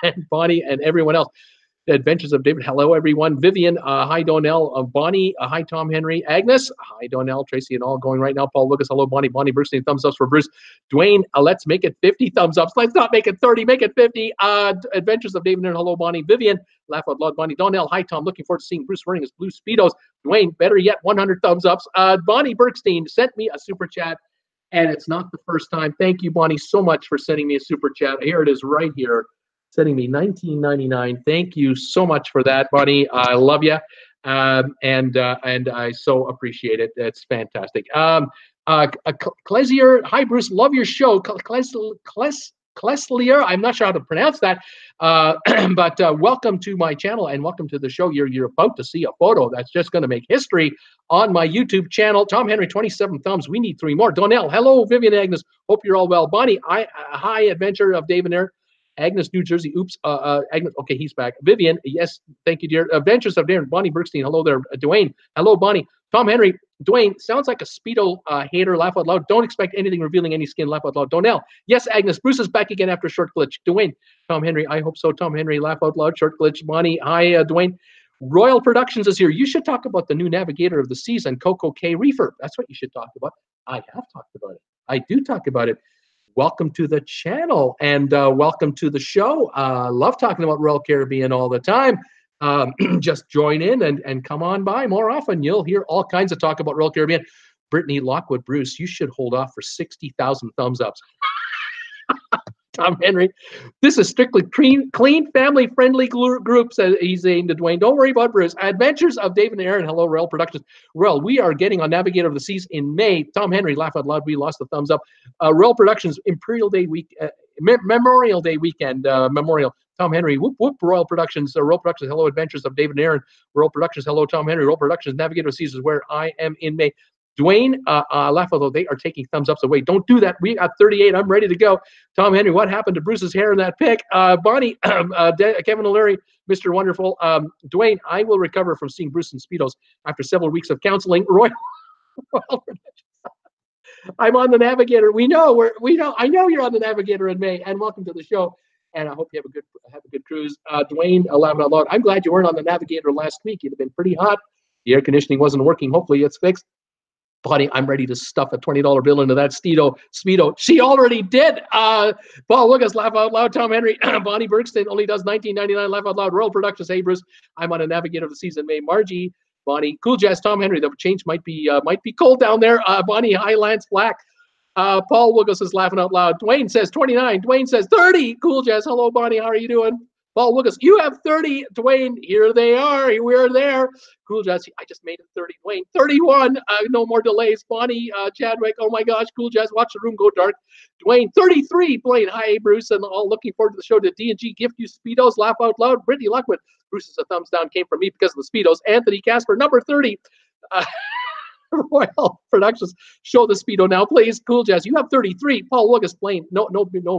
And Bonnie and everyone else. The Adventures of David. Hello, everyone. Vivian, hi, Donnell. Bonnie, hi, Tom Henry. Agnes, hi, Donnell. Tracy and all going right now. Paul Lucas, hello, Bonnie. Bonnie Bruce, thumbs ups for Bruce. Dwayne, let's make it 50 thumbs ups. Let's not make it 30, make it 50. Adventures of David and hello, Bonnie. Vivian, laugh out loud, Bonnie. Donnell, hi, Tom. Looking forward to seeing Bruce wearing his blue Speedos. Dwayne, better yet, 100 thumbs ups. Bonnie Bergstein sent me a super chat, and it's not the first time. Thank you, Bonnie, so much for sending me a super chat. Here it is right here. Sending me $19.99. Thank you so much for that, Bonnie. I love you, and I so appreciate it. It's fantastic. Klesier, hi Bruce, love your show. Kleslier, I'm not sure how to pronounce that, but welcome to my channel and welcome to the show. You're about to see a photo that's just going to make history on my YouTube channel. Tom Henry, 27 thumbs. We need 3 more. Donnell, hello, Vivian, Agnes. Hope you're all well. Bonnie, hi, Adventure of Dave and Aaron. Agnes, New Jersey. Oops. Agnes. Okay, he's back. Vivian. Yes. Thank you, dear. Adventures of Darren. Bonnie Bergstein. Hello there. Dwayne. Hello, Bonnie. Tom Henry, Dwayne, sounds like a Speedo hater. Laugh out loud. Don't expect anything revealing any skin. Laugh out loud. Donnell, yes, Agnes. Bruce is back again after a short glitch. Dwayne, Tom Henry, I hope so. Tom Henry, laugh out loud. Short glitch. Bonnie, hi, Dwayne. Royal Productions is here. You should talk about the new navigator of the season, Coco K Reefer. That's what you should talk about. I have talked about it. I do talk about it. Welcome to the channel and welcome to the show. Love talking about Royal Caribbean all the time. Just join in and come on by more often. You'll hear all kinds of talk about Royal Caribbean. Brittany Lockwood, Bruce, you should hold off for 60,000 thumbs ups. Tom Henry, this is strictly clean, family-friendly groups. He's saying to Dwayne, don't worry about Bruce. Adventures of David and Aaron. Hello, Royal Productions. Royal, we are getting on Navigator of the Seas in May. Tom Henry, laugh out loud. We lost the thumbs up. Royal Productions, Imperial Day week, Memorial Day weekend, Memorial. Tom Henry, whoop, whoop, Royal Productions. Royal Productions, hello, Adventures of David and Aaron. Royal Productions, hello, Tom Henry. Royal Productions, Navigator of the Seas is where I am in May. Dwayne, laugh although they are taking thumbs ups away. Don't do that. We got 38. I'm ready to go. Tom Henry, what happened to Bruce's hair in that pic? Bonnie, Kevin O'Leary, Mr. Wonderful. Dwayne, I will recover from seeing Bruce in Speedos after several weeks of counseling. Roy, I'm on the Navigator. I know you're on the Navigator in May. And welcome to the show. And I hope you have a good cruise. Dwayne, laugh out loud. I'm glad you weren't on the Navigator last week. It'd have been pretty hot. The air conditioning wasn't working. Hopefully it's fixed. Buddy, I'm ready to stuff a $20 bill into that Speedo. She already did. Paul Lucas, laugh out loud. Tom Henry, Bonnie Bergstein only does $19.99. Laugh out loud. Royal Productions. Hey, Bruce, I'm on a Navigator of the season. May. Margie, Bonnie, Cool Jazz. Tom Henry, the change might be cold down there. Bonnie, hi, Lance Black. Paul Lucas is laughing out loud. Dwayne says 29. Dwayne says 30. Cool Jazz. Hello, Bonnie. How are you doing? Paul Lucas, you have 30. Dwayne, here they are. We're there. Cool Jazz, I just made it 30. Dwayne, 31. No more delays. Bonnie, Chadwick, oh my gosh. Cool Jazz, watch the room go dark. Dwayne, 33. Dwayne, hi, Bruce, and all looking forward to the show. Did D&G gift you Speedos? Laugh out loud. Brittany Lockwood, Bruce's a thumbs down came from me because of the Speedos. Anthony Casper, number 30. Royal Productions, show the Speedo now, please. Cool Jazz, you have 33. Paul Lucas, Blaine, no,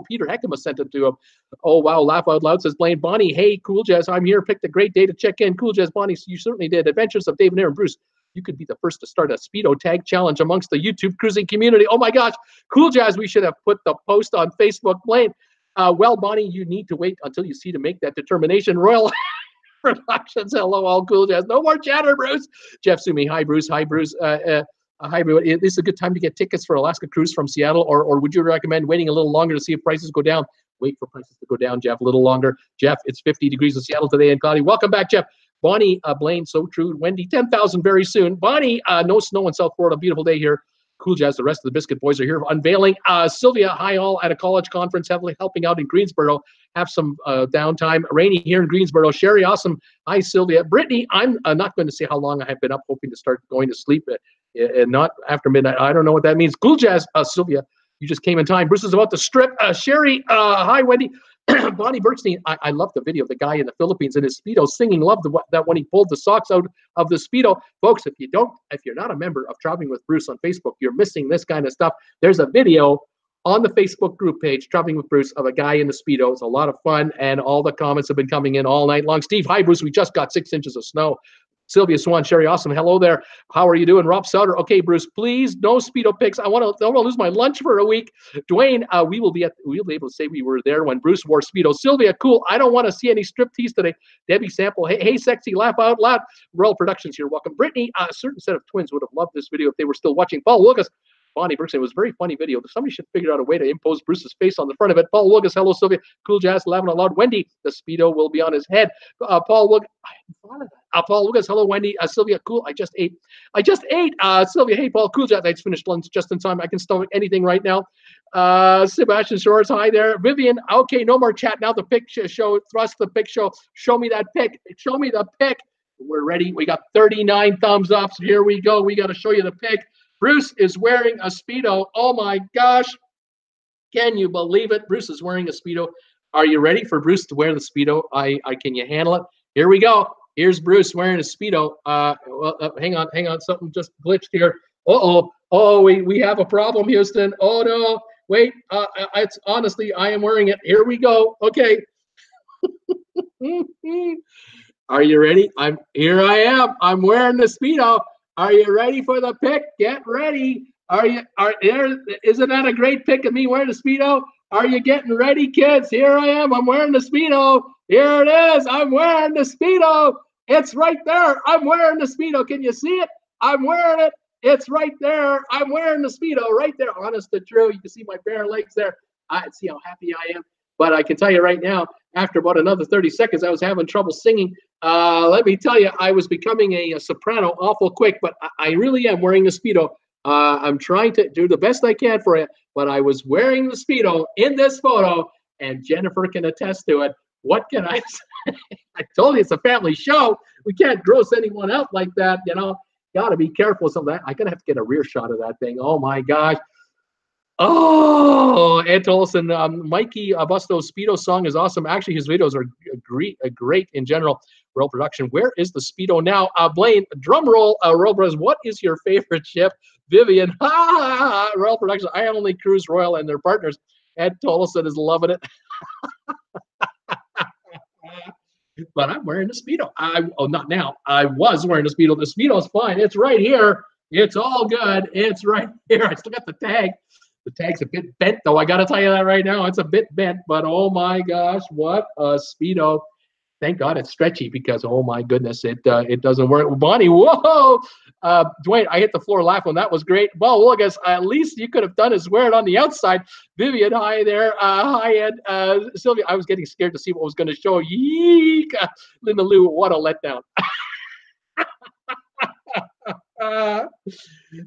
Peter Heckema sent it to him. Oh, wow, laugh out loud, says Blaine. Bonnie, hey, Cool Jazz, I'm here. Picked a great day to check in. Cool Jazz, Bonnie, you certainly did. Adventures of Dave and Aaron. Bruce, you could be the first to start a Speedo tag challenge amongst the YouTube cruising community. Oh, my gosh. Cool Jazz, we should have put the post on Facebook. Blaine, well, Bonnie, you need to wait until you see to make that determination. Royal Productions, hello, all Cool Jazz. No more chatter, Bruce. Jeff Sumi, hi, Bruce. Hi, Bruce. Hi, everyone. Is this a good time to get tickets for Alaska Cruise from Seattle, or would you recommend waiting a little longer to see if prices go down? Wait for prices to go down, Jeff, a little longer. Jeff, it's 50 degrees in Seattle today and cloudy. Welcome back, Jeff. Bonnie, Blaine, so true. Wendy, 10,000 very soon. Bonnie, no snow in South Florida. Beautiful day here. Cool Jazz, the rest of the Biscuit Boys are here unveiling. Sylvia, hi all, at a college conference, heavily helping out in Greensboro. Have some downtime. Rainy here in Greensboro. Sherry, awesome. Hi, Sylvia. Brittany, I'm not going to say how long I have been up, hoping to start going to sleep, and not after midnight. I don't know what that means. Cool Jazz, Sylvia, you just came in time. Bruce is about to strip. Sherry, hi, Wendy. Bonnie Bergstein, I love the video of the guy in the Philippines in his Speedo singing. Love that when he pulled the socks out of the Speedo. Folks, if you're not a member of Traveling with Bruce on Facebook, you're missing this kind of stuff. There's a video on the Facebook group page, Traveling with Bruce, of a guy in the Speedo. It's a lot of fun, and all the comments have been coming in all night long. Steve, hi, Bruce. We just got 6 inches of snow. Sylvia Swan, Sherry, awesome. Hello there. How are you doing? Rob Sutter. Okay, Bruce, please, no Speedo pics. I don't want to lose my lunch for a week. Dwayne, we'll be able to say we were there when Bruce wore Speedo. Sylvia, cool. I don't want to see any striptease today. Debbie Sample, hey, sexy, laugh out loud. Royal Productions here. Welcome. Brittany, a certain set of twins would have loved this video if they were still watching. Paul Lucas, Bonnie Bergstein, it was a very funny video. Somebody should figure out a way to impose Bruce's face on the front of it. Paul Lucas, hello, Sylvia. Cool Jazz, laughing out loud. Wendy, the Speedo will be on his head. Paul Lucas, I hadn't thought of that. Paul Lucas, hello, Wendy. Sylvia, cool. I just ate. Sylvia, hey, Paul, cool Jazz. I just finished lunch just in time. I can stomach anything right now. Sebastian Shores, hi there. Vivian, okay, no more chat. Now the pic show, thrust the pic show. Show me that pic. Show me the pic. We're ready. We got 39 thumbs ups. Here we go. We got to show you the pic. Bruce is wearing a Speedo. Oh my gosh. Can you believe it? Bruce is wearing a Speedo. Are you ready for Bruce to wear the Speedo? Can you handle it? Here we go. Here's Bruce wearing a Speedo. Hang on. Something just glitched here. Oh, we have a problem, Houston. Oh no. Wait, it's honestly, I am wearing it. Here we go. Okay. Are you ready? Here I am. I'm wearing the Speedo. Are you ready for the pick? Get ready. Isn't that a great pick of me wearing a Speedo? Are you getting ready, kids? Here I am. I'm wearing the Speedo. Here it is. I'm wearing the Speedo. It's right there. I'm wearing the Speedo. Can you see it? I'm wearing it. It's right there. I'm wearing the Speedo right there. Honest to true. You can see my bare legs there. I see how happy I am. But I can tell you right now, after about another 30 seconds, I was having trouble singing. Let me tell you, I was becoming a soprano awful quick, but I really am wearing the Speedo. I'm trying to do the best I can for it, but I was wearing the Speedo in this photo, and Jennifer can attest to it. What can I say? I told you it's a family show. We can't gross anyone out like that, you know. Got to be careful with some of that. I'm going to have to get a rear shot of that thing. Oh, my gosh. Oh, Ed Tolson, Mikey Busto's Speedo song is awesome. Actually, his videos are great in general. Royal Production, where is the Speedo now? Blaine, drum roll. Royal Brothers, what is your favorite ship? Vivian, Royal Production, I only cruise Royal and their partners. Ed Tolson is loving it. But I'm wearing a Speedo. Not now. I was wearing a Speedo. The Speedo is fine. It's right here. It's all good. It's right here. I still got the tag. The tag's a bit bent, though. I got to tell you that right now. It's a bit bent, but oh my gosh, what a Speedo. Thank God it's stretchy because, oh my goodness, it doesn't work. Bonnie, whoa. Dwayne, I hit the floor laughing. That was great. Well, look, at least you could have done is wear it on the outside. Vivian, hi there. Hi, Ed. Sylvia, I was getting scared to see what was going to show. Yeek. Linda Lou, what a letdown.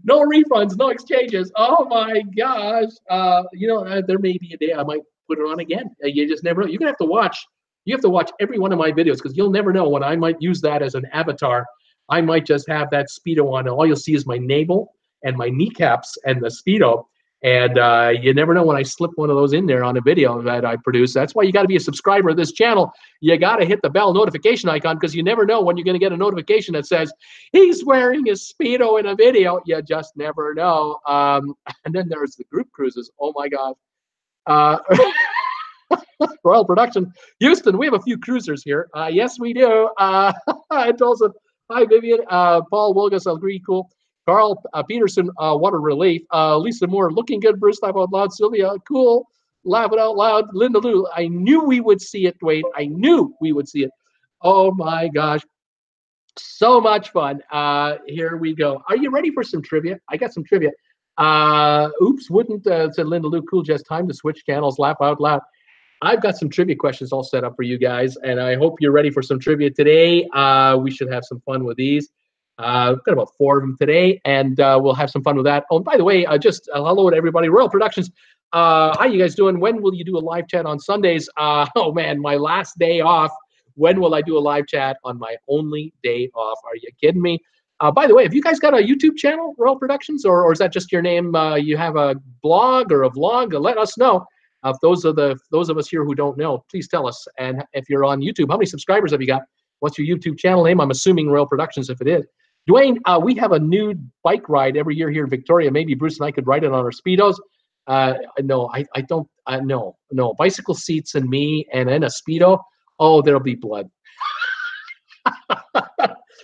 No refunds, no exchanges. Oh my gosh. There may be a day I might put it on again. You just never know. You're gonna have to watch. You have to watch every one of my videos because you'll never know when I might use that as an avatar. I might just have that Speedo on, and all you'll see is my navel and my kneecaps and the Speedo. And you never know when I slip one of those in there on a video that I produce. That's why you got to be a subscriber of this channel. You got to hit the bell notification icon because you never know when you're going to get a notification that says he's wearing his Speedo in a video. You just never know. And then there's the group cruises. Oh, my God. Royal Production. Houston, we have a few cruisers here. Yes, we do. It's also, hi, Vivian. Paul Wilgus, I'll agree, cool. Carl Peterson, what a relief. Lisa Moore, looking good. Bruce, laugh out loud. Sylvia, cool. Laugh it out loud. Linda Lou, I knew we would see it, Dwayne. I knew we would see it. Oh, my gosh. So much fun. Here we go. Are you ready for some trivia? I got some trivia. Oops, wouldn't, said Linda Lou, cool, just time to switch channels. Laugh out loud. I've got some trivia questions all set up for you guys, and I hope you're ready for some trivia today. We should have some fun with these. We've got about 4 of them today, and we'll have some fun with that. Oh, and by the way, just hello to everybody. Royal Productions, how you guys doing? When will you do a live chat on Sundays? Oh, man, my last day off. When will I do a live chat on my only day off? Are you kidding me? By the way, have you guys got a YouTube channel, Royal Productions, or is that just your name? You have a blog or a vlog? Let us know. If those of us here who don't know, please tell us. And if you're on YouTube, how many subscribers have you got? What's your YouTube channel name? I'm assuming Royal Productions if it is. Dwayne, we have a new bike ride every year here in Victoria. Maybe Bruce and I could ride it on our Speedos. No, I don't. No. Bicycle seats and me and then a Speedo. Oh, there'll be blood.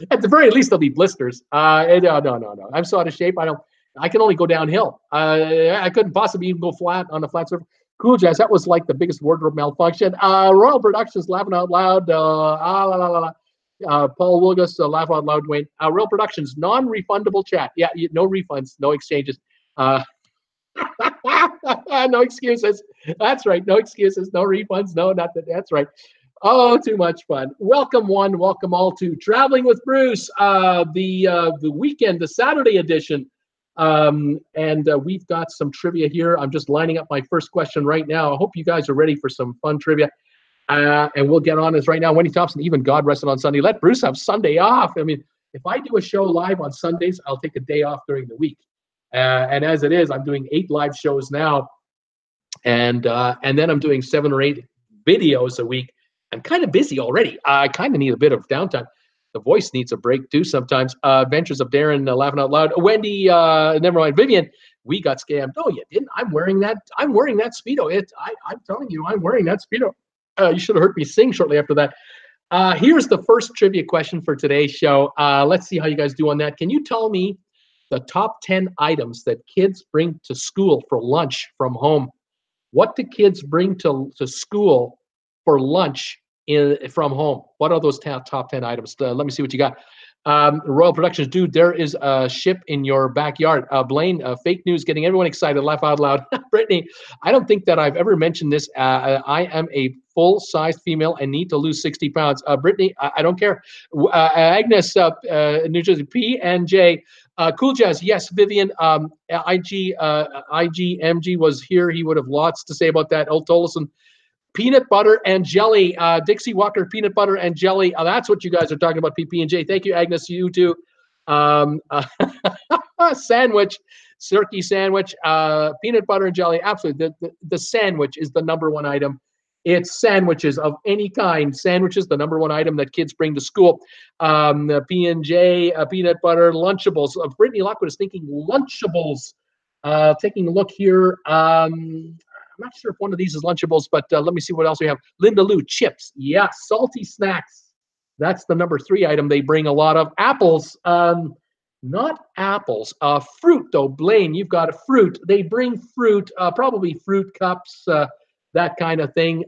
At the very least, there'll be blisters. No. I'm so out of shape. I can only go downhill. I couldn't possibly even go flat on a flat surface. Cool Jazz, that was like the biggest wardrobe malfunction. Royal Productions, laughing out loud. Paul Wilgus, laugh out loud, Dwayne. Royal Productions, non-refundable chat. Yeah, no refunds, no exchanges. No excuses. That's right, no excuses, no refunds, no nothing. That's right. Oh, too much fun. Welcome one, welcome all to Traveling with Bruce, the weekend, the Saturday edition. We've got some trivia here. I'm just lining up my first question right now. I hope you guys are ready for some fun trivia. And we'll get on this right now. Wendy Thompson, even God rested on Sunday. Let Bruce have Sunday off. I mean, if I do a show live on Sundays, I'll take a day off during the week. And as it is, I'm doing 8 live shows now. And then I'm doing 7 or 8 videos a week. I'm kind of busy already. I kind of need a bit of downtime. The voice needs a break too sometimes. Adventures of Darren, laughing out loud. Wendy, never mind. Vivian, we got scammed. No, you didn't. I'm wearing that Speedo. I'm telling you, I'm wearing that Speedo. You should have heard me sing shortly after that. Here's the first trivia question for today's show. Let's see how you guys do on that. Can you tell me the top 10 items that kids bring to school for lunch from home? What do kids bring to school for lunch from home? What are those top 10 items? Let me see what you got. Royal Productions, dude, there is a ship in your backyard. Blaine, fake news getting everyone excited. Laugh out loud. Brittany, I don't think that I've ever mentioned this. I am a full-sized female and need to lose 60 pounds. Brittany, I don't care. Agnes, New Jersey, P and J. Cool Jazz, yes. Vivian, IGMG was here. He would have lots to say about that. Old Tolleson, peanut butter and jelly. Dixie Walker, peanut butter and jelly. That's what you guys are talking about, PP and J. Thank you, Agnes. You too. Sandwich, Cirque sandwich, peanut butter and jelly. Absolutely. The sandwich is the number one item. It's sandwiches of any kind. Sandwiches, the number one item that kids bring to school. P&J, peanut butter, Lunchables. Brittany Lockwood is thinking Lunchables. Taking a look here. I'm not sure if one of these is Lunchables, but let me see what else we have. Linda Lou, chips. Yeah, salty snacks. That's the number 3 item they bring a lot of. Apples. Not apples. Fruit, though. Blaine, you've got a fruit. They bring fruit, probably fruit cups, that kind of thing.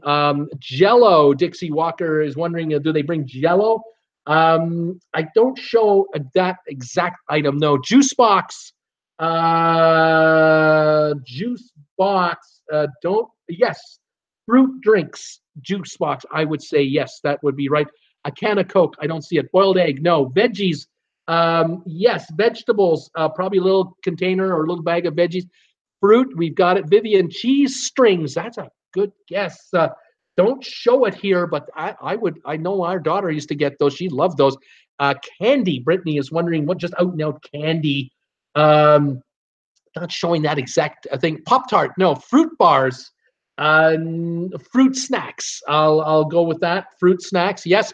Jello, Dixie Walker is wondering, do they bring Jello? I don't show that exact item. No. Juice box. Juice box. Yes. Fruit drinks. Juice box. I would say yes. That would be right. A can of Coke. I don't see it. Boiled egg. No. Veggies. Yes. Vegetables. Probably a little container or a little bag of veggies. Fruit. We've got it. Vivian, cheese strings. That's a good guess. Don't show it here, but I know our daughter used to get those. She loved those. Candy. Brittany is wondering what just out and out candy. Not showing that exact thing. Pop-Tart. No. Fruit bars. Fruit snacks. I'll go with that. Fruit snacks. Yes.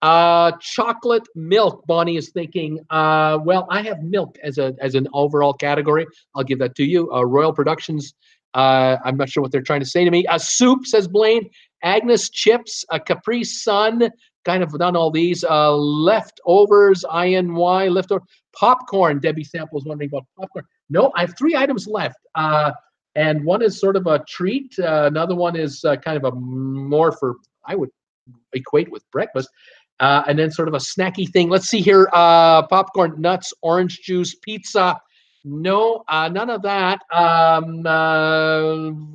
Chocolate milk. Bonnie is thinking. Well, I have milk as an overall category. I'll give that to you. Royal Productions. I'm not sure what they're trying to say to me. Soup, says Blaine. Agnes, chips. Capri Sun. Kind of done all these. Leftovers. INY. Leftover. Popcorn. Debbie Sample's wondering about popcorn. No, I have 3 items left. And one is sort of a treat. Another one is kind of a more for, I would equate with breakfast. And then sort of a snacky thing. Let's see here. Popcorn, nuts, orange juice, pizza. No, none of that.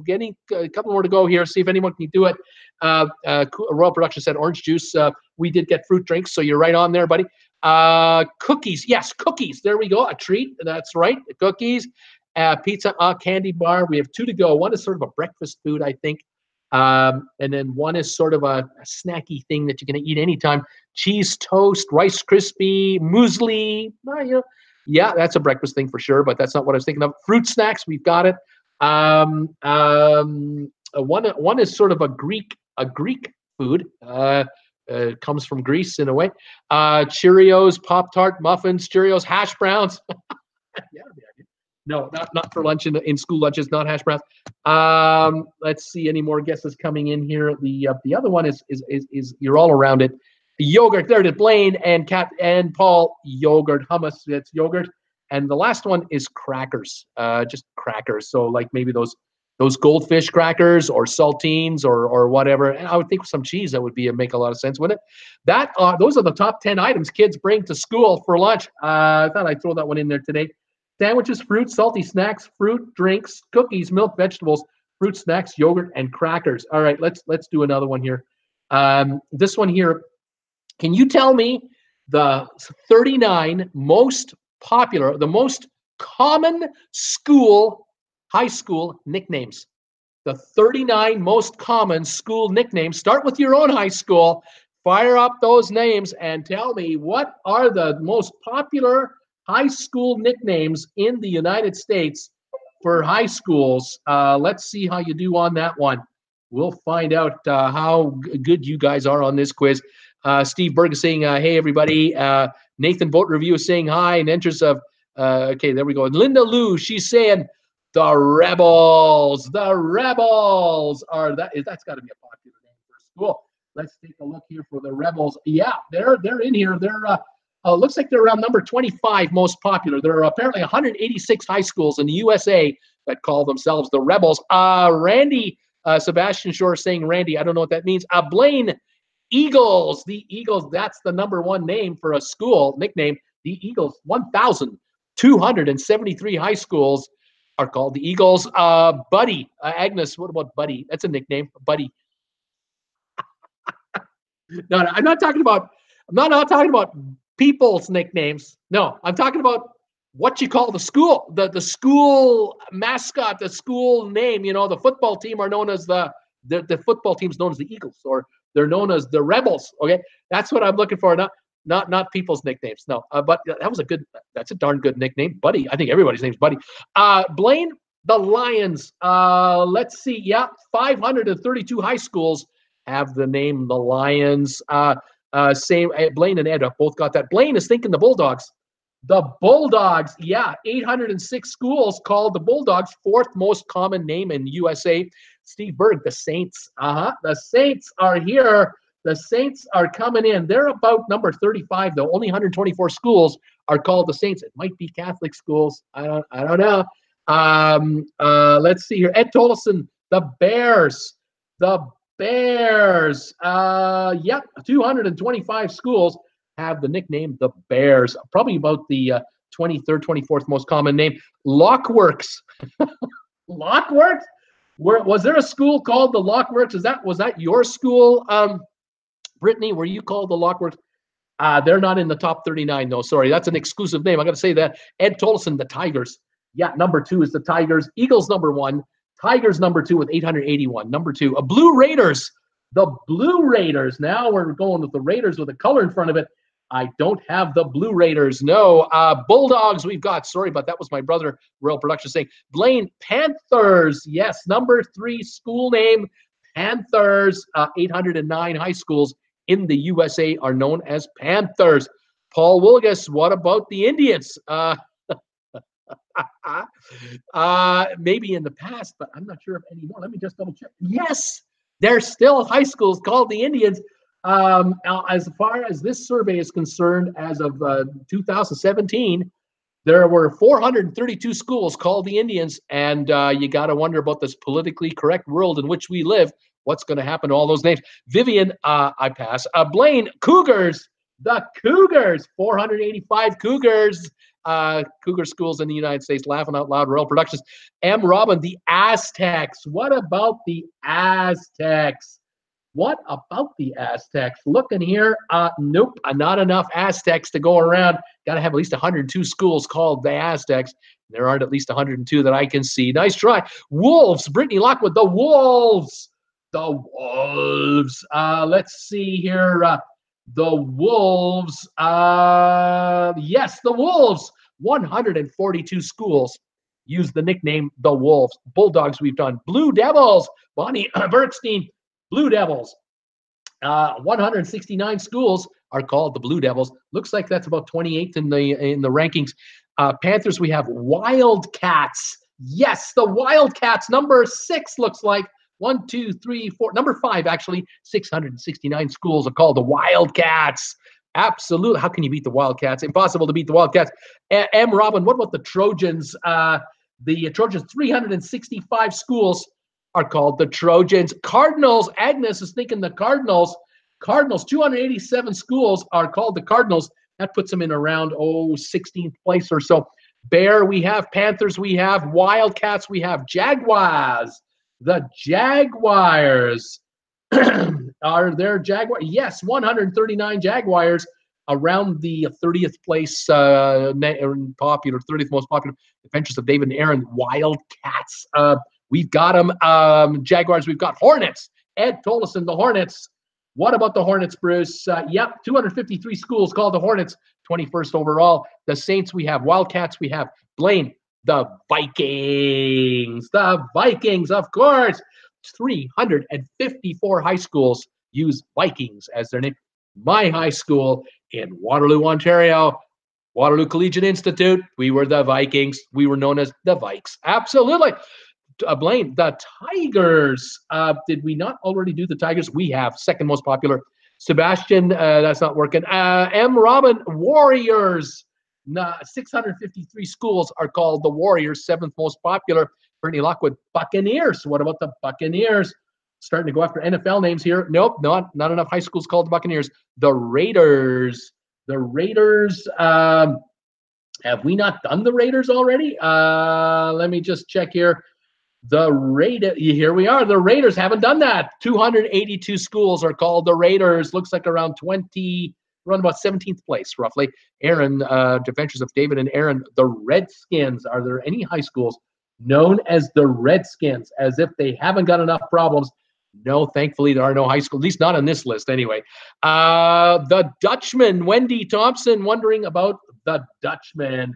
Getting a couple more to go here. See if anyone can do it. Royal Production said orange juice. We did get fruit drinks, so you're right on there, buddy. Cookies. Yes, cookies. There we go. A treat. That's right. Cookies. Pizza, candy bar. We have 2 to go. One is sort of a breakfast food, I think. And then one is sort of a snacky thing that you're going to eat anytime. Cheese toast, Rice Krispie, muesli. Yeah, that's a breakfast thing for sure, but that's not what I was thinking of. Fruit snacks, we've got it. One is sort of a Greek food. Comes from Greece in a way. Cheerios, Pop-Tart, muffins, Cheerios, hash browns. Yeah, no, not for lunch in school lunches, not hash browns. Let's see, any more guesses coming in here. The other one is you're all around it. Yogurt, there it is. Blaine and Kat and Paul, yogurt, hummus, that's yogurt. And the last one is crackers, just crackers. So like maybe those goldfish crackers or saltines or whatever. And I would think with some cheese that would make a lot of sense, wouldn't it? Those are the top 10 items kids bring to school for lunch. I thought I'd throw that one in there today. Sandwiches, fruit, salty snacks, fruit, drinks, cookies, milk, vegetables, fruit snacks, yogurt, and crackers. All right, let's do another one here. This one here. Can you tell me the 39 most popular, the most common high school nicknames? The 39 most common school nicknames. Start with your own high school. Fire up those names and tell me what are the most popular high school nicknames in the United States for high schools. Let's see how you do on that one. We'll find out how good you guys are on this quiz. Steve Berg is saying, hey, everybody. Nathan Boat Review is saying hi. And enters of, okay, there we go. And Linda Lou, she's saying, the Rebels. The Rebels are, that's got to be a popular name for school. Let's take a look here for the Rebels. Yeah, they're in here. They're looks like they're around number 25 most popular. There are apparently 186 high schools in the USA that call themselves the Rebels. Randy, Sebastian Shore saying Randy. I don't know what that means. Blaine, Eagles. The Eagles, that's the number one name for a school nickname. The Eagles, 1,273 high schools are called the Eagles. Buddy, Agnes, what about Buddy? That's a nickname, Buddy. No, I'm not talking about. I'm not talking about people's nicknames. No, I'm talking about what you call the school, the school mascot, the school name. You know, the football team are known as the football team's known as the Eagles, or they're known as the Rebels. Okay, that's what I'm looking for. Not people's nicknames. No, but that's a darn good nickname, Buddy. I think everybody's name's Buddy. Blaine, the Lions. Let's see. Yeah, 532 high schools have the name the Lions. Same, Blaine and Ed have both got that. Blaine is thinking the Bulldogs. The Bulldogs, yeah, 806 schools called the Bulldogs, fourth most common name in USA. Steve Berg, the Saints. The Saints are here. The Saints are coming in. They're about number 35, though. Only 124 schools are called the Saints. It might be Catholic schools. I don't know. Let's see here. Ed Tolleson, the Bears. The Bears. Yep, 225 schools have the nickname the Bears. Probably about the 23rd, 24th most common name. Lockworks. Lockworks? Was there a school called the Lockworks? Was that your school, Brittany? Were you called the Lockworks? They're not in the top 39, though. Sorry, that's an exclusive name. I got to say that. Ed Tolleson, the Tigers. Yeah, number 2 is the Tigers. Eagles, number 1. Tigers, number 2 with 881. Number 2. Blue Raiders. The Blue Raiders. Now we're going with the Raiders with a color in front of it. I don't have the Blue Raiders. No. Bulldogs we've got. Sorry, but that was my brother, Royal Production, saying. Blaine, Panthers. Yes, number 3 school name, Panthers. 809 high schools in the USA are known as Panthers. Paul Wilgus, what about the Indians? Maybe in the past, but I'm not sure if anymore. Let me just double check. Yes, there's still high schools called the Indians. As far as this survey is concerned, as of 2017, there were 432 schools called the Indians, and you got to wonder about this politically correct world in which we live. What's going to happen to all those names? Vivian, I pass. Blaine, Cougars. The Cougars, 485 Cougars. Cougar schools in the United States, laughing out loud, Royal Productions. M. Robin, the Aztecs. What about the Aztecs? What about the Aztecs? Looking here, nope, not enough Aztecs to go around. Got to have at least 102 schools called the Aztecs. There aren't at least 102 that I can see. Nice try. Wolves, Brittany Lockwood, the Wolves. The Wolves. Let's see here. The Wolves. Yes, the Wolves. 142 schools use the nickname the Wolves. Bulldogs we've done. Blue Devils. Bonnie Bergstein. Blue Devils. 169 schools are called the Blue Devils. Looks like that's about 28th in the rankings. Panthers, we have Wildcats. Yes, the Wildcats. Number 6 looks like. 1, 2, 3, 4. Number 5, actually. 669 schools are called the Wildcats. Absolutely. How can you beat the Wildcats? Impossible to beat the Wildcats. M. Robin, what about the Trojans? The Trojans, 365 schools are called the Trojans. Cardinals, Agnes is thinking the Cardinals. Cardinals, 287 schools are called the Cardinals. That puts them in around, 16th place or so. Bear, we have. Panthers, we have. Wildcats, we have. Jaguars. The Jaguars. Are there Jaguars? Yes, 139 Jaguars around the 30th place popular, 30th most popular Adventures of David and Aaron. Wildcats. We've got them. Jaguars, we've got Hornets. Ed Tolleson, the Hornets. What about the Hornets, Bruce? Yep, 253 schools called the Hornets, 21st overall. The Saints, we have. Wildcats, we have. Blaine, the Vikings. The Vikings, of course. 354 high schools use Vikings as their name. My high school in Waterloo, Ontario, Waterloo Collegiate Institute, we were the Vikings. We were known as the Vikes. Absolutely. Blaine, the Tigers. Did we not already do the Tigers? We have. Second most popular. Sebastian, that's not working. M. Robin, Warriors. 653 schools are called the Warriors. Seventh most popular. Brittany Lockwood, Buccaneers. What about the Buccaneers? Starting to go after NFL names here. Nope, not enough high schools called the Buccaneers. The Raiders. The Raiders. Have we not done the Raiders already? Let me just check here. The Raiders. Here we are. The Raiders haven't done that. 282 schools are called the Raiders. Looks like around about 17th place, roughly. Aaron, Adventures of David and Aaron. The Redskins. Are there any high schools known as the Redskins? As if they haven't got enough problems. No, thankfully, there are no high schools, at least not on this list anyway. The Dutchman, Wendy Thompson, wondering about the Dutchman.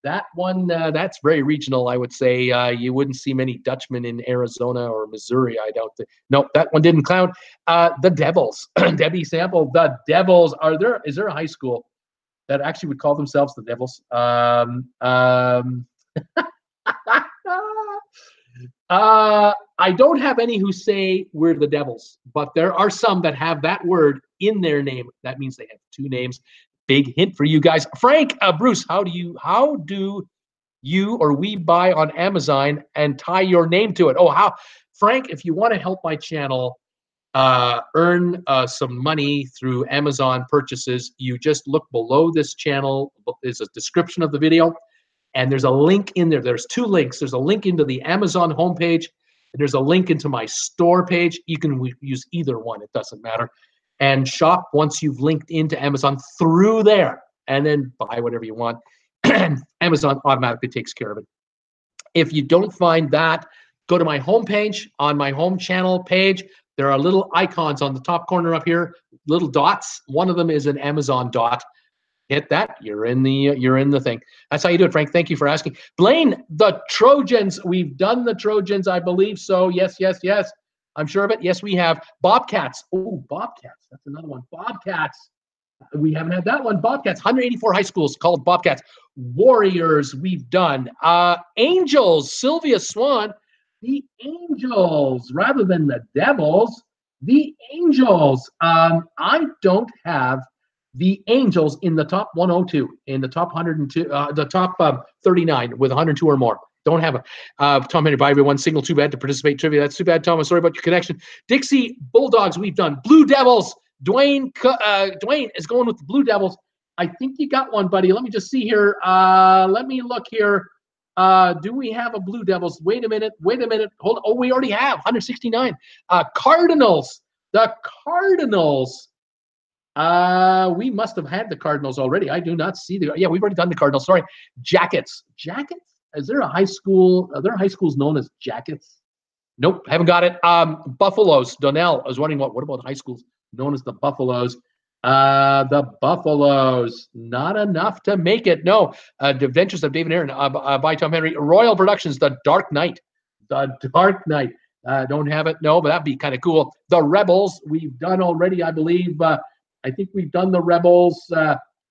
That one, that's very regional, I would say. You wouldn't see many Dutchmen in Arizona or Missouri, I doubt. Nope, that one didn't count. The Devils, Debbie Sample, the Devils. Is there a high school that actually would call themselves the Devils? I don't have any who say we're the Devils, but there are some that have that word in their name. That means they have two names. Big hint for you guys. Frank, Bruce, how do you or we buy on Amazon and tie your name to it? Oh, how? Frank, if you want to help my channel earn some money through Amazon purchases, you just look below this channel. There's a description of the video. And there's a link in there. There's two links. There's a link into the Amazon homepage. And there's a link into my store page. You can use either one. It doesn't matter. And shop once you've linked into Amazon through there. And then buy whatever you want. And Amazon automatically takes care of it. If you don't find that, go to my homepage. On my home channel page, there are little icons on the top corner up here, little dots. One of them is an Amazon dot. Hit that, you're in the thing. That's how you do it, Frank. Thank you for asking. Blaine, the Trojans. We've done the Trojans, I believe so. Yes. I'm sure of it. Yes, we have. Bobcats. Oh, Bobcats. That's another one. Bobcats. We haven't had that one. Bobcats. 184 high schools called Bobcats. Warriors, we've done. Angels. Sylvia Swan. The Angels, rather than the Devils. The Angels. I don't have the Angels in the top 102, in the top 102, the top 39 with 102 or more. Don't have a Tom Henry, bye everyone. Single too bad to participate trivia. That's too bad, Tom. I'm sorry about your connection. Dixie Bulldogs, we've done. Blue Devils. Dwayne is going with the Blue Devils. I think you got one, buddy. Let me just see here. Let me look here. Do we have a Blue Devils? Wait a minute. Hold on. Oh, we already have 169. Cardinals. The Cardinals. We must have had the Cardinals already. I do not see yeah, we've already done the Cardinals. Sorry. Jackets. Is there a high school? Are there high schools known as Jackets? Nope, haven't got it. Buffaloes. Donnell, I was wondering what about high schools known as the Buffaloes? The Buffaloes. Not enough to make it. No. The Adventures of David Aaron by Tom Henry. Royal Productions, The Dark Knight. The Dark Knight. Don't have it. No, but that'd be kind of cool. The Rebels. We've done already, I believe. I think we've done the Rebels.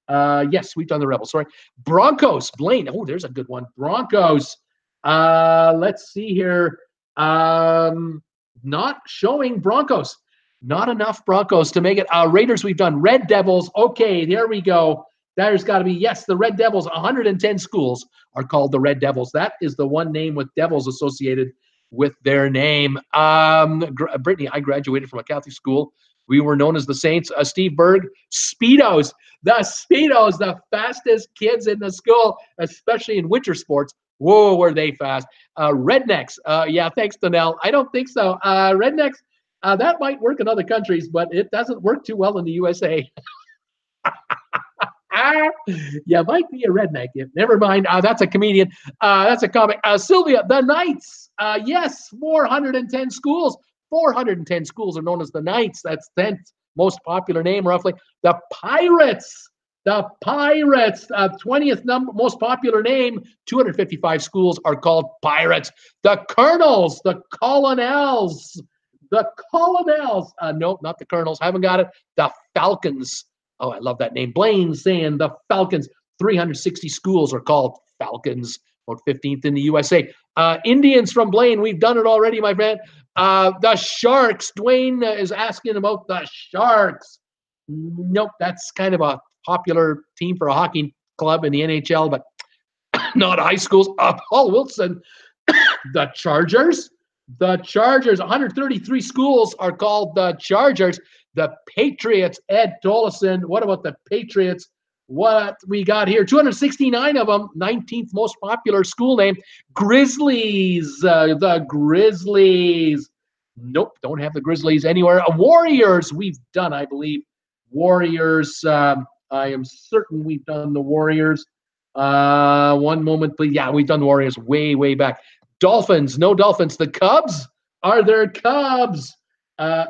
Yes, we've done the Rebels. Sorry. Broncos. Blaine. Oh, there's a good one. Broncos. Let's see here. Not showing Broncos. Not enough Broncos to make it. Raiders, we've done. Red Devils. Okay, there we go. There's got to be, yes, the Red Devils. 110 schools are called the Red Devils. That is the one name with Devils associated with their name. Brittany, I graduated from a Catholic school. We were known as the Saints. Steve Berg, Speedos. The Speedos, the fastest kids in the school, especially in winter sports. Whoa, were they fast. Rednecks. Yeah, thanks, Donnell. I don't think so. Rednecks, that might work in other countries, but it doesn't work too well in the USA. Yeah, might be a redneck. Never mind. That's a comedian. That's a comic. Sylvia, the Knights. Yes, 410 schools. 410 schools are known as the Knights. That's 10th most popular name, roughly. The Pirates. The Pirates. 20th most popular name. 255 schools are called Pirates. The Colonels. The Colonels. The Colonels. No, not the Colonels. Haven't got it. The Falcons. Oh, I love that name. Blaine saying the Falcons. 360 schools are called Falcons. about 15th in the USA. Indians from Blaine, we've done it already, my friend. The Sharks, Dwayne is asking about the Sharks. Nope, that's kind of a popular team for a hockey club in the NHL, but not high schools. Paul Wilson, the Chargers. The Chargers, 133 schools are called the Chargers. The Patriots, Ed Dolison. What about the Patriots? What we got here? 269 of them. 19th most popular school name. Grizzlies. The Grizzlies. Nope, don't have the Grizzlies anywhere. Warriors, we've done, I believe. Warriors. I am certain we've done the Warriors. One moment, please. Yeah, we've done the Warriors way, way back. Dolphins, no Dolphins. The Cubs, are there Cubs?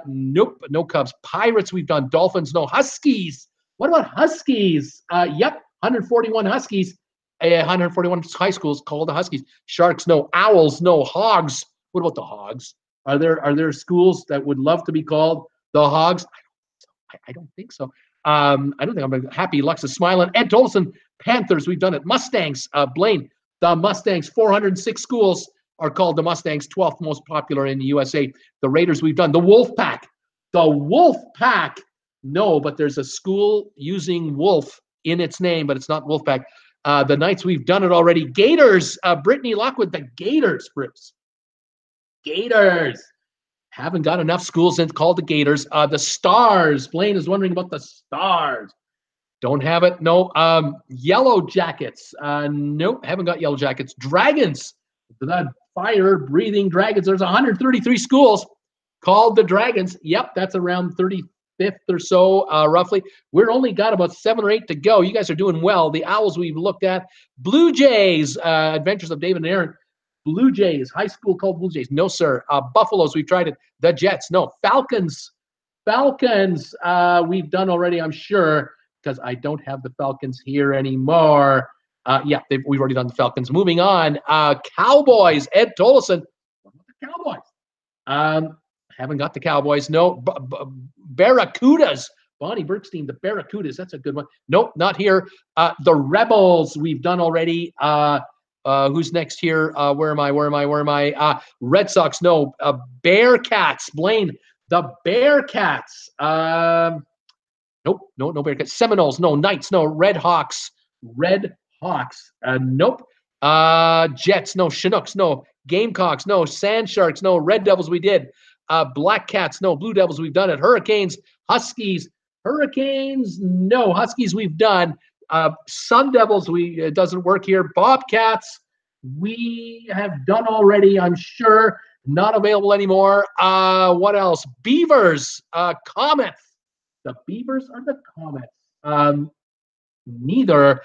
Nope, no Cubs. Pirates, we've done. Dolphins, no. Huskies. What about Huskies? Yep, 141 Huskies. 141 high schools called the Huskies. Sharks, no. Owls, no. Hogs. What about the Hogs? Are there schools that would love to be called the Hogs? I don't think so. I don't think I'm happy. Lux is smiling. Ed Dolson, Panthers, we've done it. Mustangs, Blaine, the Mustangs, 406 schools are called the Mustangs, 12th most popular in the USA. The Raiders, we've done. The Wolf Pack. The Wolf Pack. No, but there's a school using wolf in its name, but it's not Wolf Pack. The Knights, we've done it already. Gators, Brittany Lockwood, the Gators, Brips. Gators. Haven't got enough schools called the Gators. The Stars. Blaine is wondering about the Stars. Don't have it. No. Yellow Jackets. Nope. Haven't got Yellow Jackets. Dragons. The fire-breathing Dragons. There's 133 schools called the Dragons. Yep, that's around 35th or so, roughly. We're only got about 7 or 8 to go. You guys are doing well. The Owls we've looked at. Blue Jays. Adventures of David and Aaron. Blue Jays, high school called Blue Jays. No, sir. Buffaloes, we've tried it. The Jets, no. Falcons, we've done already, I'm sure, because I don't have the Falcons here anymore. Yeah, we've already done the Falcons. Moving on. Cowboys, Ed Tolleson. What about the Cowboys? Haven't got the Cowboys. No. Barracudas. Bonnie Bergstein, the Barracudas. That's a good one. Nope, not here. The Rebels, we've done already. Who's next here? Where am I? Red Sox, no. Bearcats, Blaine, the Bearcats. Nope, no Bearcats. Seminoles, no. Knights, no. Red Hawks. Nope. Jets, no. Chinooks, no. Gamecocks, no. Sand Sharks, no. Red Devils, we did. Black Cats, no. Blue Devils, we've done it. Hurricanes, Huskies. Hurricanes, no. Huskies, we've done. Sun Devils, it doesn't work here. Bobcats, we have done already, I'm sure. Not available anymore. What else? Beavers, Comets. The Beavers are the Comets. Neither.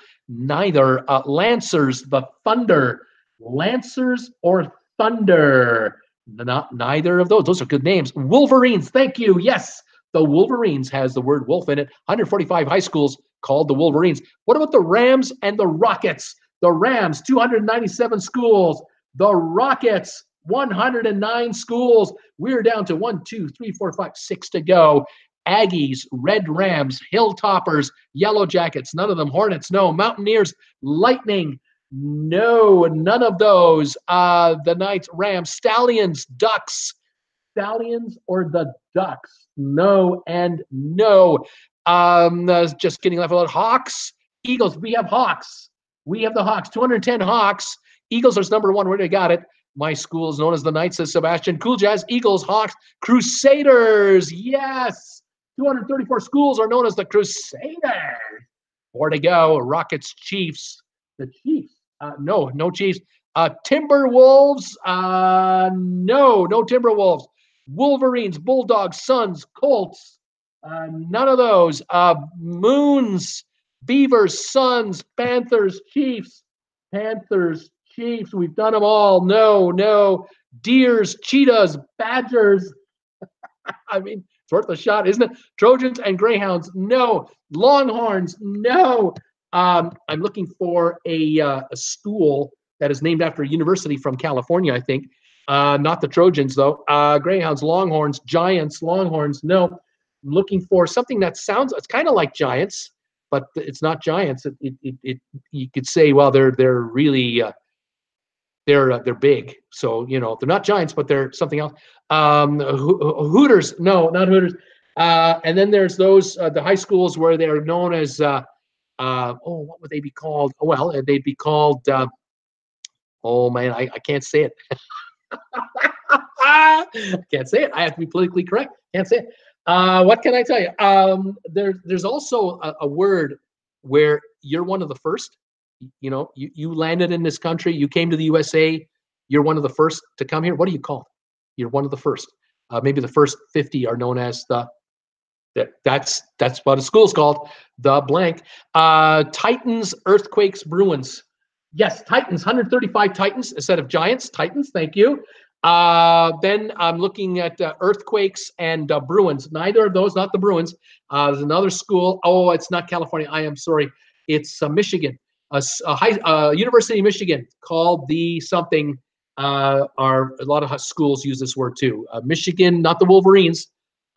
Lancers, the Thunder. Lancers or Thunder. Neither of those. Those are good names. Wolverines, thank you. Yes, the Wolverines has the word wolf in it. 145 high schools called the Wolverines. What about the Rams and the Rockets? The Rams, 297 schools. The Rockets, 109 schools. We're down to 1, 2, 3, 4, 5, 6 to go. Aggies, Red Rams, Hilltoppers, Yellow Jackets, none of them. Hornets, no. Mountaineers, Lightning, no. None of those. The Knights, Rams, Stallions, Ducks. Stallions or the Ducks? No and no. Just getting left out. Hawks, Eagles. We have Hawks. We have the Hawks. 210 Hawks. Eagles are number 1. Where they got it? My school is known as the Knights, says Sebastian. Cool Jazz, Eagles, Hawks, Crusaders. Yes. 234 schools are known as the Crusaders. 4 to go. Rockets, Chiefs. The Chiefs. No Chiefs. Timberwolves. No Timberwolves. Wolverines, Bulldogs, Suns, Colts. None of those. Moons, Beavers, Suns, Panthers, Chiefs. We've done them all. No. Deers, Cheetahs, Badgers. I mean, it's worth a shot, isn't it? Trojans and Greyhounds. No. Longhorns. No. I'm looking for a school that is named after a university from California, I think. Not the Trojans, though. Greyhounds, Longhorns, Giants, Longhorns. No. I'm looking for something that sounds, it's kind of like Giants, but it's not Giants. You could say, well, they're really they're big. So, you know, they're not Giants, but they're something else. Hooters, no, not Hooters. And then there's those the high schools where they're known as what would they be called? Well, they'd be called oh man, I can't say it. I can't say it. I have to be politically correct. Can't say it. What can I tell you? There's also a word where you're one of the first. You know, you landed in this country. You came to the USA. You're one of the first to come here. What do you call it? You're one of the first. Maybe the first 50 are known as that's what a school's called. The blank. Titans, Earthquakes, Bruins. Yes, Titans. 135 Titans instead of Giants. Titans. Thank you. Then I'm looking at Earthquakes and Bruins. Neither of those, not the Bruins. There's another school. Oh, it's not California. I am sorry. It's Michigan. University of Michigan called the something. A lot of schools use this word too. Michigan, not the Wolverines.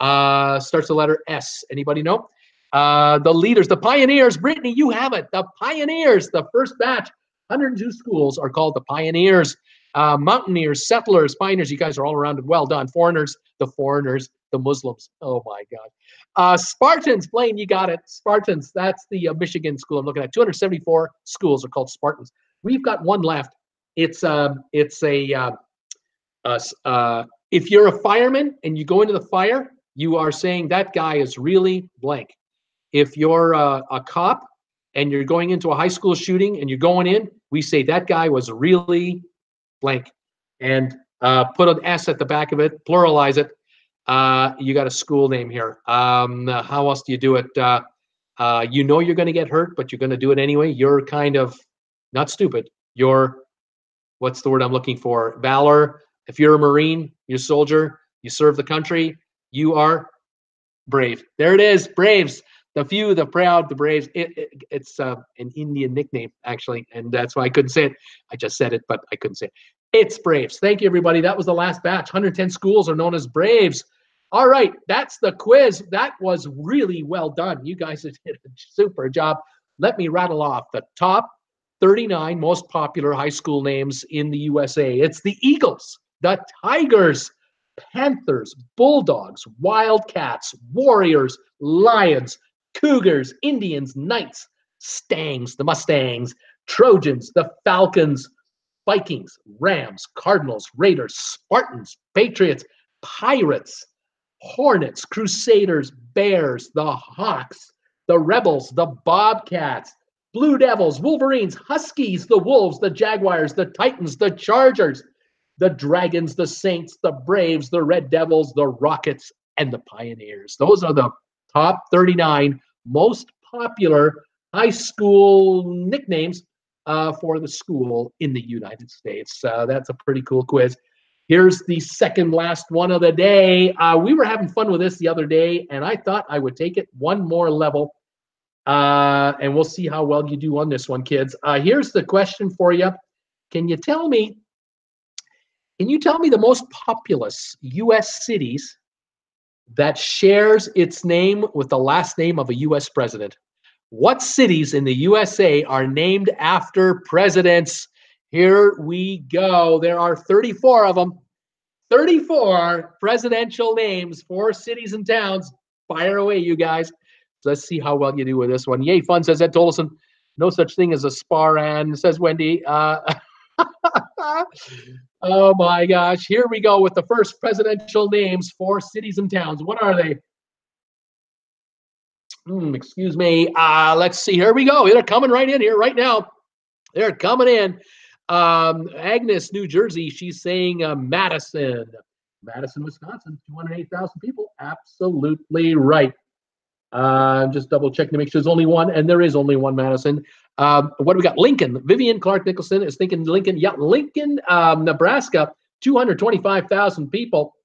Starts the letter S. Anybody know? The leaders, the pioneers. Brittany, you have it. The pioneers, the first batch. 102 schools are called the pioneers. Mountaineers, settlers, pioneers. You guys are all around it. Well done. Foreigners, the Muslims. Oh my God. Spartans, Blaine, you got it. Spartans. That's the Michigan school I'm looking at. 274 schools are called Spartans. We've got one left. It's if you're a fireman and you go into the fire, you are saying that guy is really blank. If you're a cop and you're going into a high school shooting and you're going in, we say that guy was really blank. And put an S at the back of it, pluralize it. You got a school name here. How else do you do it? You know you're going to get hurt, but you're going to do it anyway. You're kind of not stupid. You're, what's the word I'm looking for? Valor. If you're a Marine, you're a soldier, you serve the country, you are brave. There it is, Braves. The few, the proud, the Braves. It's an Indian nickname, actually, and that's why I couldn't say it. I just said it, but I couldn't say it. It's Braves. Thank you, everybody. That was the last batch. 110 schools are known as Braves. All right, that's the quiz. That was really well done. You guys did a super job. Let me rattle off the top 39 most popular high school names in the USA. It's the Eagles, the Tigers, Panthers, Bulldogs, Wildcats, Warriors, Lions, Cougars, Indians, Knights, Stangs, the Mustangs, Trojans, the Falcons, Vikings, Rams, Cardinals, Raiders, Spartans, Patriots, Pirates, Hornets, Crusaders, Bears, the Hawks, the Rebels, the Bobcats, Blue Devils, Wolverines, Huskies, the Wolves, the Jaguars, the Titans, the Chargers, the Dragons, the Saints, the Braves, the Red Devils, the Rockets, and the Pioneers. Those are the top 39 most popular high school nicknames for the school in the United States. That's a pretty cool quiz. Here's the second last one of the day. We were having fun with this the other day, and I thought I would take it one more level, and we'll see how well you do on this one, kids. Here's the question for you. Can you tell me the most populous U.S. cities that shares its name with the last name of a U.S. president? What cities in the USA are named after presidents? Here we go. There are 34 of them. 34 presidential names for cities and towns. Fire away, you guys. Let's see how well you do with this one. Yay, fun, says Ed Tolleson. No such thing as a Sparan, says Wendy. Oh my gosh. Here we go with the first presidential names for cities and towns. What are they? Excuse me. Let's see. Here we go. They're coming right in here right now. They're coming in. Agnes, New Jersey. She's saying Madison. Madison, Wisconsin. 208,000 people. Absolutely right. Just double checking to make sure there's only one, and there is only one Madison. What do we got? Lincoln. Vivian Clark Nicholson is thinking Lincoln. Yeah, Lincoln, Nebraska. 225,000 people.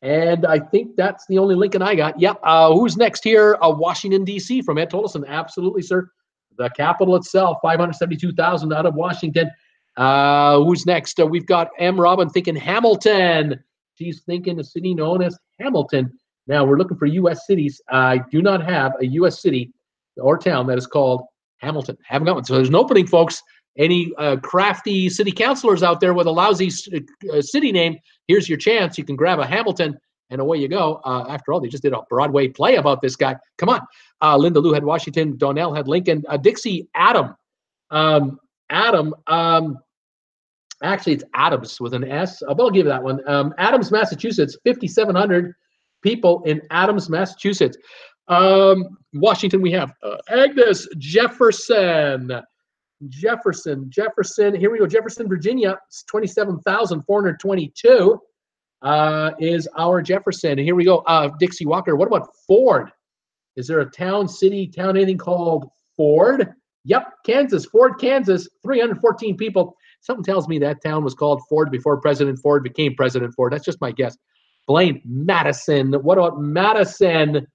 And I think that's the only Lincoln I got. Yep. Who's next here? Washington, D.C. from Ed Tolleson. Absolutely, sir. The capital itself, 572,000 out of Washington. Who's next? We've got M. Robin thinking Hamilton. She's thinking a city known as Hamilton. Now, we're looking for U.S. cities. I do not have a U.S. city or town that is called Hamilton. Haven't got one. So there's an opening, folks. Any crafty city councilors out there with a lousy city name, here's your chance. You can grab a Hamilton, and away you go. After all, they just did a Broadway play about this guy. Come on. Linda Lou had Washington. Donnell had Lincoln. Dixie, Adam. Actually, it's Adams with an S. I'll give you that one. Adams, Massachusetts, 5,700 people in Adams, Massachusetts. Washington, we have Agnes Jefferson. Jefferson. Here we go. Jefferson, Virginia, 27,422 is our Jefferson. Here we go. Dixie Walker. What about Ford? Is there a town, city, town, anything called Ford? Yep, Kansas. Ford, Kansas, 314 people. Something tells me that town was called Ford before President Ford became President Ford. That's just my guess. Blaine, Madison. What about Madison?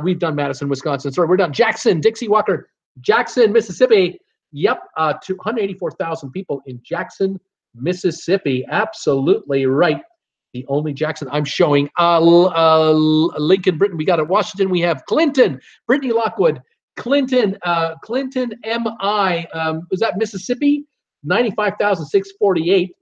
We've done Madison, Wisconsin. Sorry, we're done. Jackson, Dixie Walker. Jackson, Mississippi. Yep, 284,000 people in Jackson, Mississippi. Absolutely right. The only Jackson I'm showing. Lincoln, Britain. We got it. Washington, we have Clinton. Brittany Lockwood. Clinton, MI. Was that Mississippi? 95,648.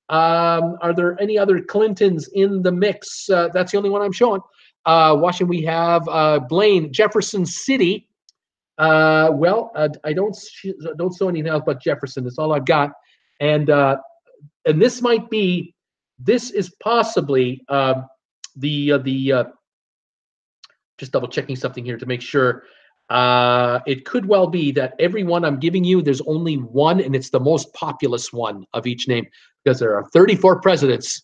Are there any other Clintons in the mix? That's the only one I'm showing. Washington, we have Blaine, Jefferson City. I don't show anything else but Jefferson. That's all I've got. And this is possibly just double checking something here to make sure. It could well be that every one I'm giving you, there's only one, and it's the most populous one of each name, because there are 34 presidents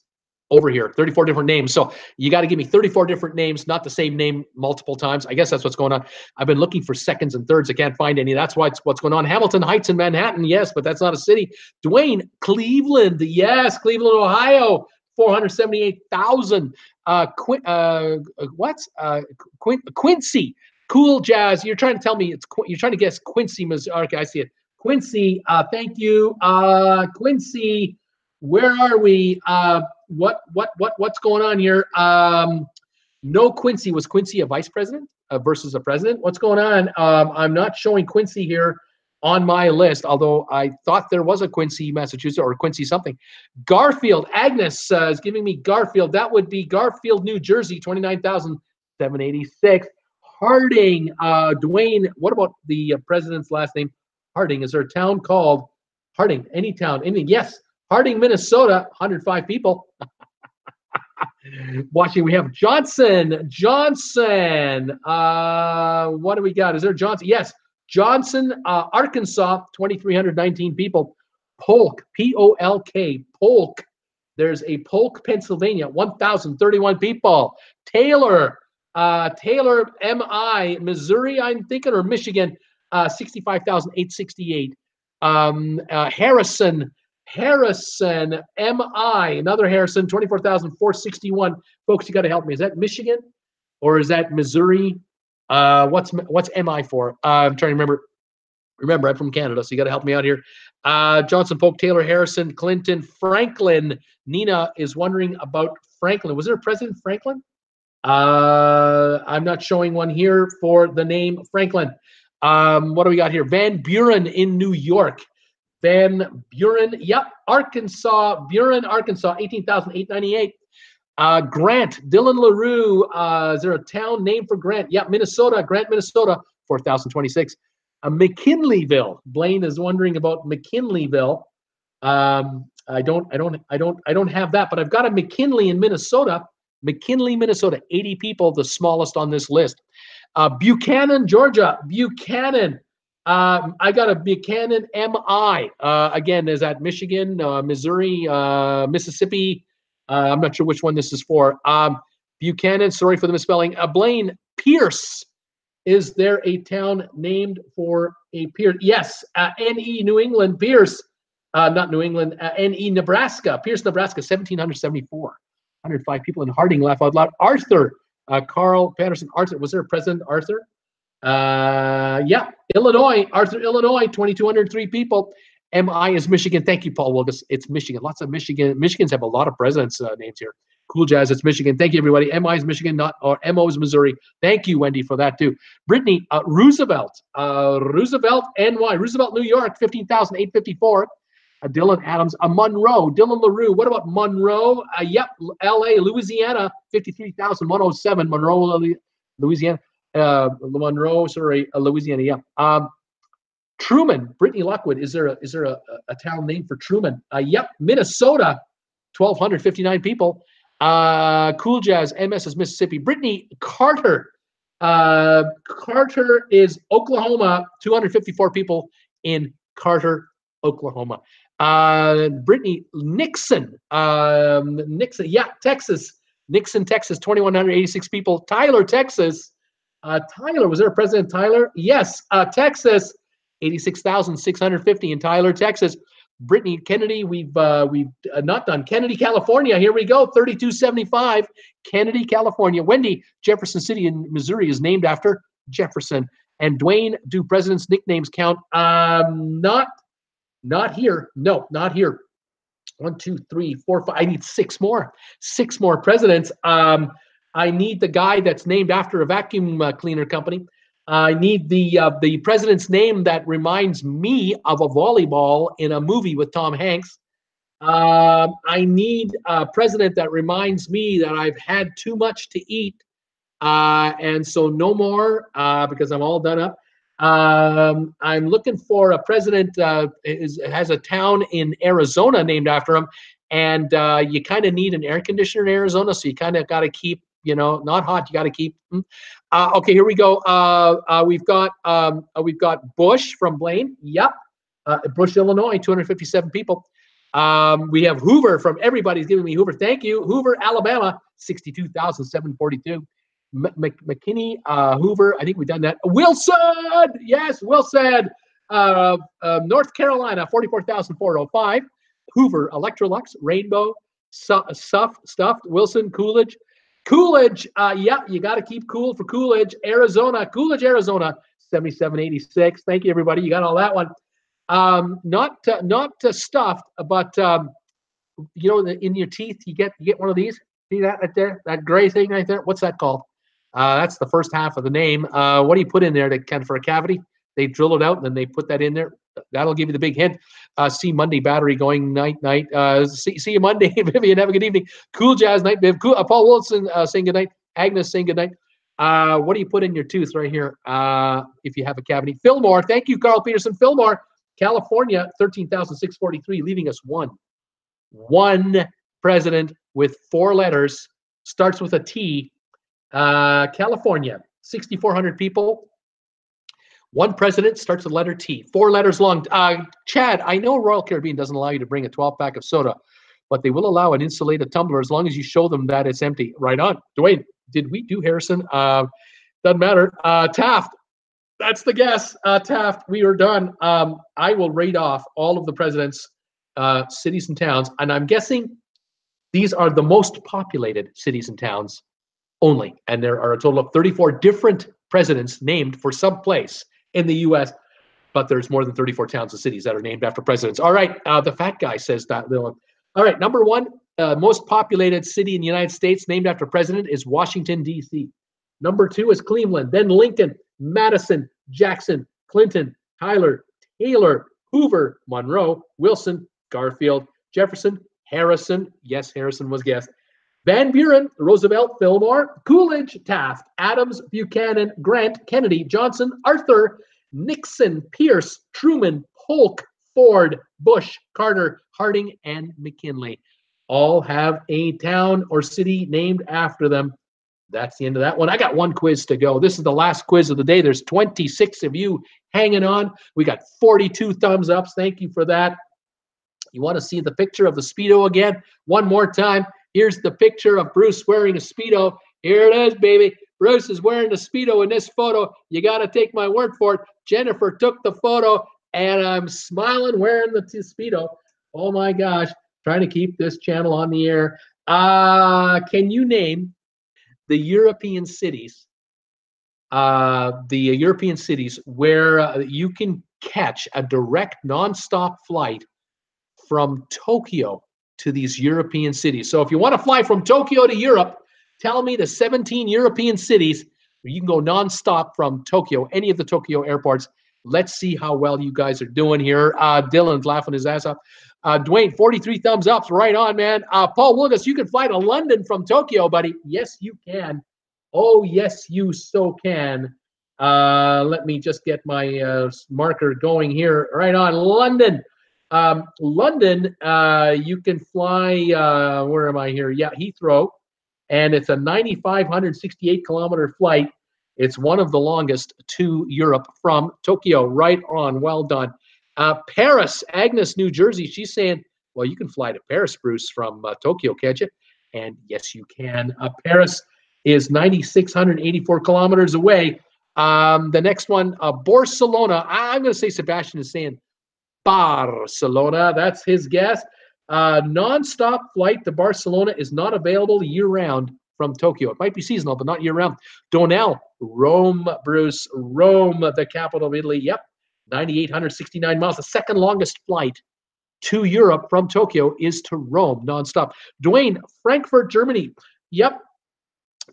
over here, 34 different names. So you got to give me 34 different names, not the same name multiple times. I guess that's what's going on. I've been looking for seconds and thirds. I can't find any. That's what's going on. Hamilton Heights in Manhattan, yes, but that's not a city. Dwayne, Cleveland, yes, Cleveland, Ohio, 478,000. Quincy. Cool Jazz. You're trying to tell me you're trying to guess Quincy, Missouri. Okay, I see it. Quincy, thank you. Quincy, where are we? What's going on here? No Quincy. Was Quincy a vice president versus a president? What's going on? I'm not showing Quincy here on my list, although I thought there was a Quincy, Massachusetts, or Quincy something. Garfield, Agnes is giving me Garfield. That would be Garfield, New Jersey, 29,786. Harding, Dwayne, what about the president's last name? Harding. Is there a town called Harding? Any town? Yes. Harding, Minnesota, 105 people. Watching, we have Johnson. What do we got? Is there Johnson? Yes. Johnson, Arkansas, 2,319 people. Polk, P-O-L-K, Polk. There's a Polk, Pennsylvania, 1,031 people. Taylor, M-I, Missouri, I'm thinking, or Michigan, 65,868. Harrison, M-I, another Harrison, 24,461. Folks, you got to help me. Is that Michigan or is that Missouri? What's M-I for? I'm trying to remember. Remember, I'm from Canada, so you got to help me out here. Johnson, Polk, Taylor, Harrison, Clinton, Franklin. Nina is wondering about Franklin. Was there a President Franklin? I'm not showing one here for the name Franklin. What do we got here? Van Buren in New York. Van Buren, yep. Arkansas, Buren, Arkansas, 18,898. Grant, Dylan LaRue. Is there a town named for Grant? Yep, Minnesota, Grant, Minnesota, 4,026. McKinleyville. Blaine is wondering about McKinleyville. I don't have that, but I've got a McKinley in Minnesota. McKinley, Minnesota, 80 people, the smallest on this list. Buchanan, Georgia. Buchanan. I got a Buchanan, MI. Again, is that Michigan, Missouri, Mississippi? I'm not sure which one this is for. Buchanan, sorry for the misspelling. Blaine, Pierce. Is there a town named for a Pierce? Yes, N-E, New England, Pierce. Not New England, N-E, Nebraska. Pierce, Nebraska, 1,774. 105 people in Harding, laugh out loud. Arthur, Carl Patterson. Arthur, was there a President Arthur? Yeah, Illinois, Arthur, Illinois, 2,203 people. MI is Michigan. Thank you, Paul Wilgus. It's Michigan. Lots of Michigan. Michigans have a lot of presidents' names here. Cool Jazz, it's Michigan. Thank you, everybody. MI is Michigan, not or MO is Missouri. Thank you, Wendy, for that too. Brittany, Roosevelt, Roosevelt, NY, Roosevelt, New York, 15,854. Dylan Adams, Monroe, Dylan LaRue. What about Monroe? Yep, LA, Louisiana, 53,107. Monroe, Louisiana. Monroe, sorry, Louisiana. Yeah. Truman, Brittany Lockwood. Is there a town named for Truman? Yep, Minnesota, 1,259 people. Cool Jazz, MS is Mississippi. Brittany Carter. Carter is Oklahoma, 254 people in Carter, Oklahoma. Brittany Nixon, Nixon, yeah, Texas. Nixon, Texas, 2,186 people. Tyler, Texas. Tyler, was there a President Tyler? Yes, Texas, 86,650 in Tyler, Texas. Brittany Kennedy, we've not done. Kennedy, California, here we go, 3,275. Kennedy, California. Wendy, Jefferson City in Missouri is named after Jefferson. And Dwayne, do presidents' nicknames count? Not here. No, not here. 1, 2, 3, 4, 5. I need 6 more. 6 more presidents. I need the guy that's named after a vacuum cleaner company. I need the president's name that reminds me of a volleyball in a movie with Tom Hanks. I need a president that reminds me that I've had too much to eat, and so no more because I'm all done up. I'm looking for a president has a town in Arizona named after him, and you kind of need an air conditioner in Arizona, so you kind of got to keep, not hot. You got to keep. Okay, here we go. We've got Bush from Blaine. Yep, Bush, Illinois, 257 people. We have Hoover from everybody's giving me Hoover. Thank you, Hoover, Alabama, 62,742. McKinney, Hoover, I think we've done that. Wilson, yes, Wilson, North Carolina, 44,405. Hoover, Electrolux, Rainbow, Stuffed, Wilson, Coolidge, yeah, you got to keep cool for Coolidge, Arizona, Coolidge, Arizona, 7786. Thank you, everybody. You got all that one. Not stuffed, but in your teeth, you get one of these. See that right there? That gray thing right there? What's that called? That's the first half of the name. What do you put in there for a cavity? They drill it out and then they put that in there. That'll give you the big hint. See Monday battery going night. See you Monday, Vivian. Have a good evening. Cool Jazz night, Viv. Cool. Paul Wilson saying good night. Agnes saying good night. What do you put in your tooth right here if you have a cavity? Fillmore. Thank you, Carl Peterson. Fillmore, California, 13,643, leaving us one president with 4 letters, starts with a T. California, 6,400 people. 1 president starts with the letter T, 4 letters long. Chad, I know Royal Caribbean doesn't allow you to bring a 12-pack of soda, but they will allow an insulated tumbler as long as you show them that it's empty. Right on. Dwayne, did we do Harrison? Doesn't matter. Taft, that's the guess. Taft, we are done. I will rate off all of the presidents' cities and towns, and I'm guessing these are the most populated cities and towns only. And there are a total of 34 different presidents named for some place in the U.S., but there's more than 34 towns and cities that are named after presidents. All right, the fat guy says that. All right, number 1, most populated city in the United States named after president is Washington, D.C. Number 2 is Cleveland, then Lincoln, Madison, Jackson, Clinton, Tyler, Taylor, Hoover, Monroe, Wilson, Garfield, Jefferson, Harrison. Yes, Harrison was guessed. Van Buren, Roosevelt, Fillmore, Coolidge, Taft, Adams, Buchanan, Grant, Kennedy, Johnson, Arthur, Nixon, Pierce, Truman, Polk, Ford, Bush, Carter, Harding, and McKinley. All have a town or city named after them. That's the end of that one. I got 1 quiz to go. This is the last quiz of the day. There's 26 of you hanging on. We got 42 thumbs ups. Thank you for that. You want to see the picture of the Speedo again? One more time. Here's the picture of Bruce wearing a Speedo. Here it is, baby. Bruce is wearing a Speedo in this photo. You got to take my word for it. Jennifer took the photo, and I'm smiling wearing the Speedo. Oh, my gosh. Trying to keep this channel on the air. Can you name the European cities where you can catch a direct nonstop flight from Tokyo to these European cities. So if you want to fly from Tokyo to Europe, tell me the 17 European cities where you can go nonstop from Tokyo, any of the Tokyo airports. Let's see how well you guys are doing here. Dylan's laughing his ass off. Dwayne, 43 thumbs ups. Right on, man. Paul Wilgus, you can fly to London from Tokyo, buddy. Yes, you can. Oh, yes, you so can. Let me just get my marker going here. Right on, London. London, you can fly, where am I here? Yeah, Heathrow. And it's a 9,568 kilometer flight. It's one of the longest to Europe from Tokyo. Right on, well done. Paris, Agnes, New Jersey, she's saying, well, you can fly to Paris, Bruce, from Tokyo, can't you? And yes, you can. Paris is 9,684 kilometers away. The next one, Barcelona. I'm going to say Sebastian is saying Barcelona. That's his guess. Non-stop flight to Barcelona is not available year-round from Tokyo. It might be seasonal, but not year-round. Donnell, Rome, Bruce. Rome, the capital of Italy. Yep, 9,869 miles. The second longest flight to Europe from Tokyo is to Rome, non-stop. Dwayne, Frankfurt, Germany. Yep,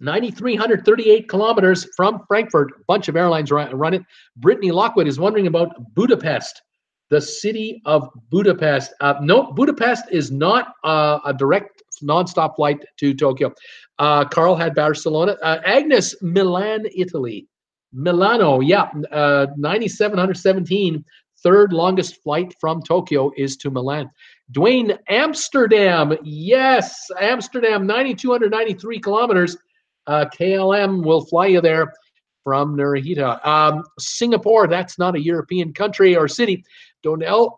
9,338 kilometers from Frankfurt. A bunch of airlines run it. Brittany Lockwood is wondering about Budapest. The city of Budapest. No, Budapest is not a direct nonstop flight to Tokyo. Carl had Barcelona. Agnes, Milan, Italy. Milano, yeah, 9,717. Third longest flight from Tokyo is to Milan. Dwayne, Amsterdam. Yes, Amsterdam, 9,293 kilometers. KLM will fly you there from Narita. Singapore, that's not a European country or city. Donnell,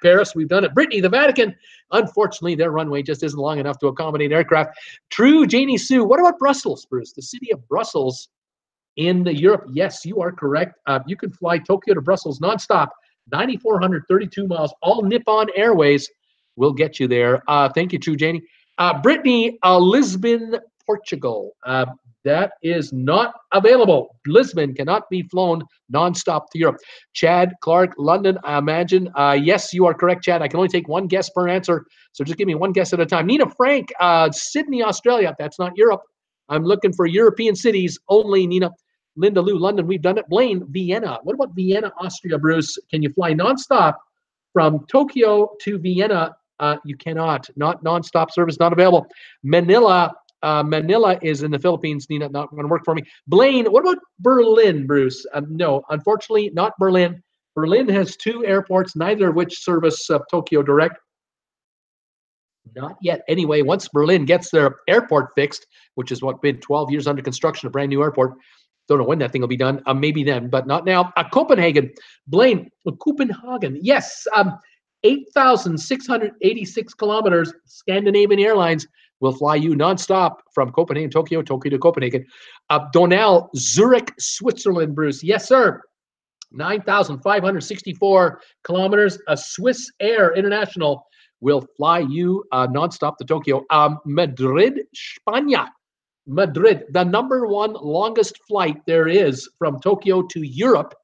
Paris, we've done it. Brittany, the Vatican. Unfortunately, their runway just isn't long enough to accommodate aircraft. True, Janie Sue. What about Brussels, Bruce? The city of Brussels in Europe. Yes, you are correct. You can fly Tokyo to Brussels nonstop, 9,432 miles. All Nippon Airways will get you there. Thank you, True, Janie. Brittany, Lisbon, Portugal. That is not available. Lisbon cannot be flown nonstop to Europe. Chad Clark, London, I imagine. Yes, you are correct, Chad. I can only take one guess per answer, so just give me one guess at a time. Nina Frank, Sydney, Australia. That's not Europe. I'm looking for European cities only, Nina. Linda Lou, London, we've done it. Blaine, Vienna. What about Vienna, Austria, Bruce? Can you fly nonstop from Tokyo to Vienna? You cannot. Not nonstop service, not available. Manila. Manila is in the Philippines. Nina, not going to work for me. Blaine, what about Berlin, Bruce? No, unfortunately, not Berlin. Berlin has two airports, neither of which service Tokyo direct. Not yet. Anyway, once Berlin gets their airport fixed, which is what been 12 years under construction, a brand new airport. Don't know when that thing will be done. Maybe then, but not now. Copenhagen. Blaine, Copenhagen. Yes, 8,686 kilometers. Scandinavian Airlines will fly you nonstop from Copenhagen, Tokyo to Copenhagen. Donnell, Zurich, Switzerland, Bruce. Yes, sir. 9,564 kilometers. A Swiss Air International will fly you nonstop to Tokyo. Madrid, Spain. Madrid, the #1 longest flight there is from Tokyo to Europe,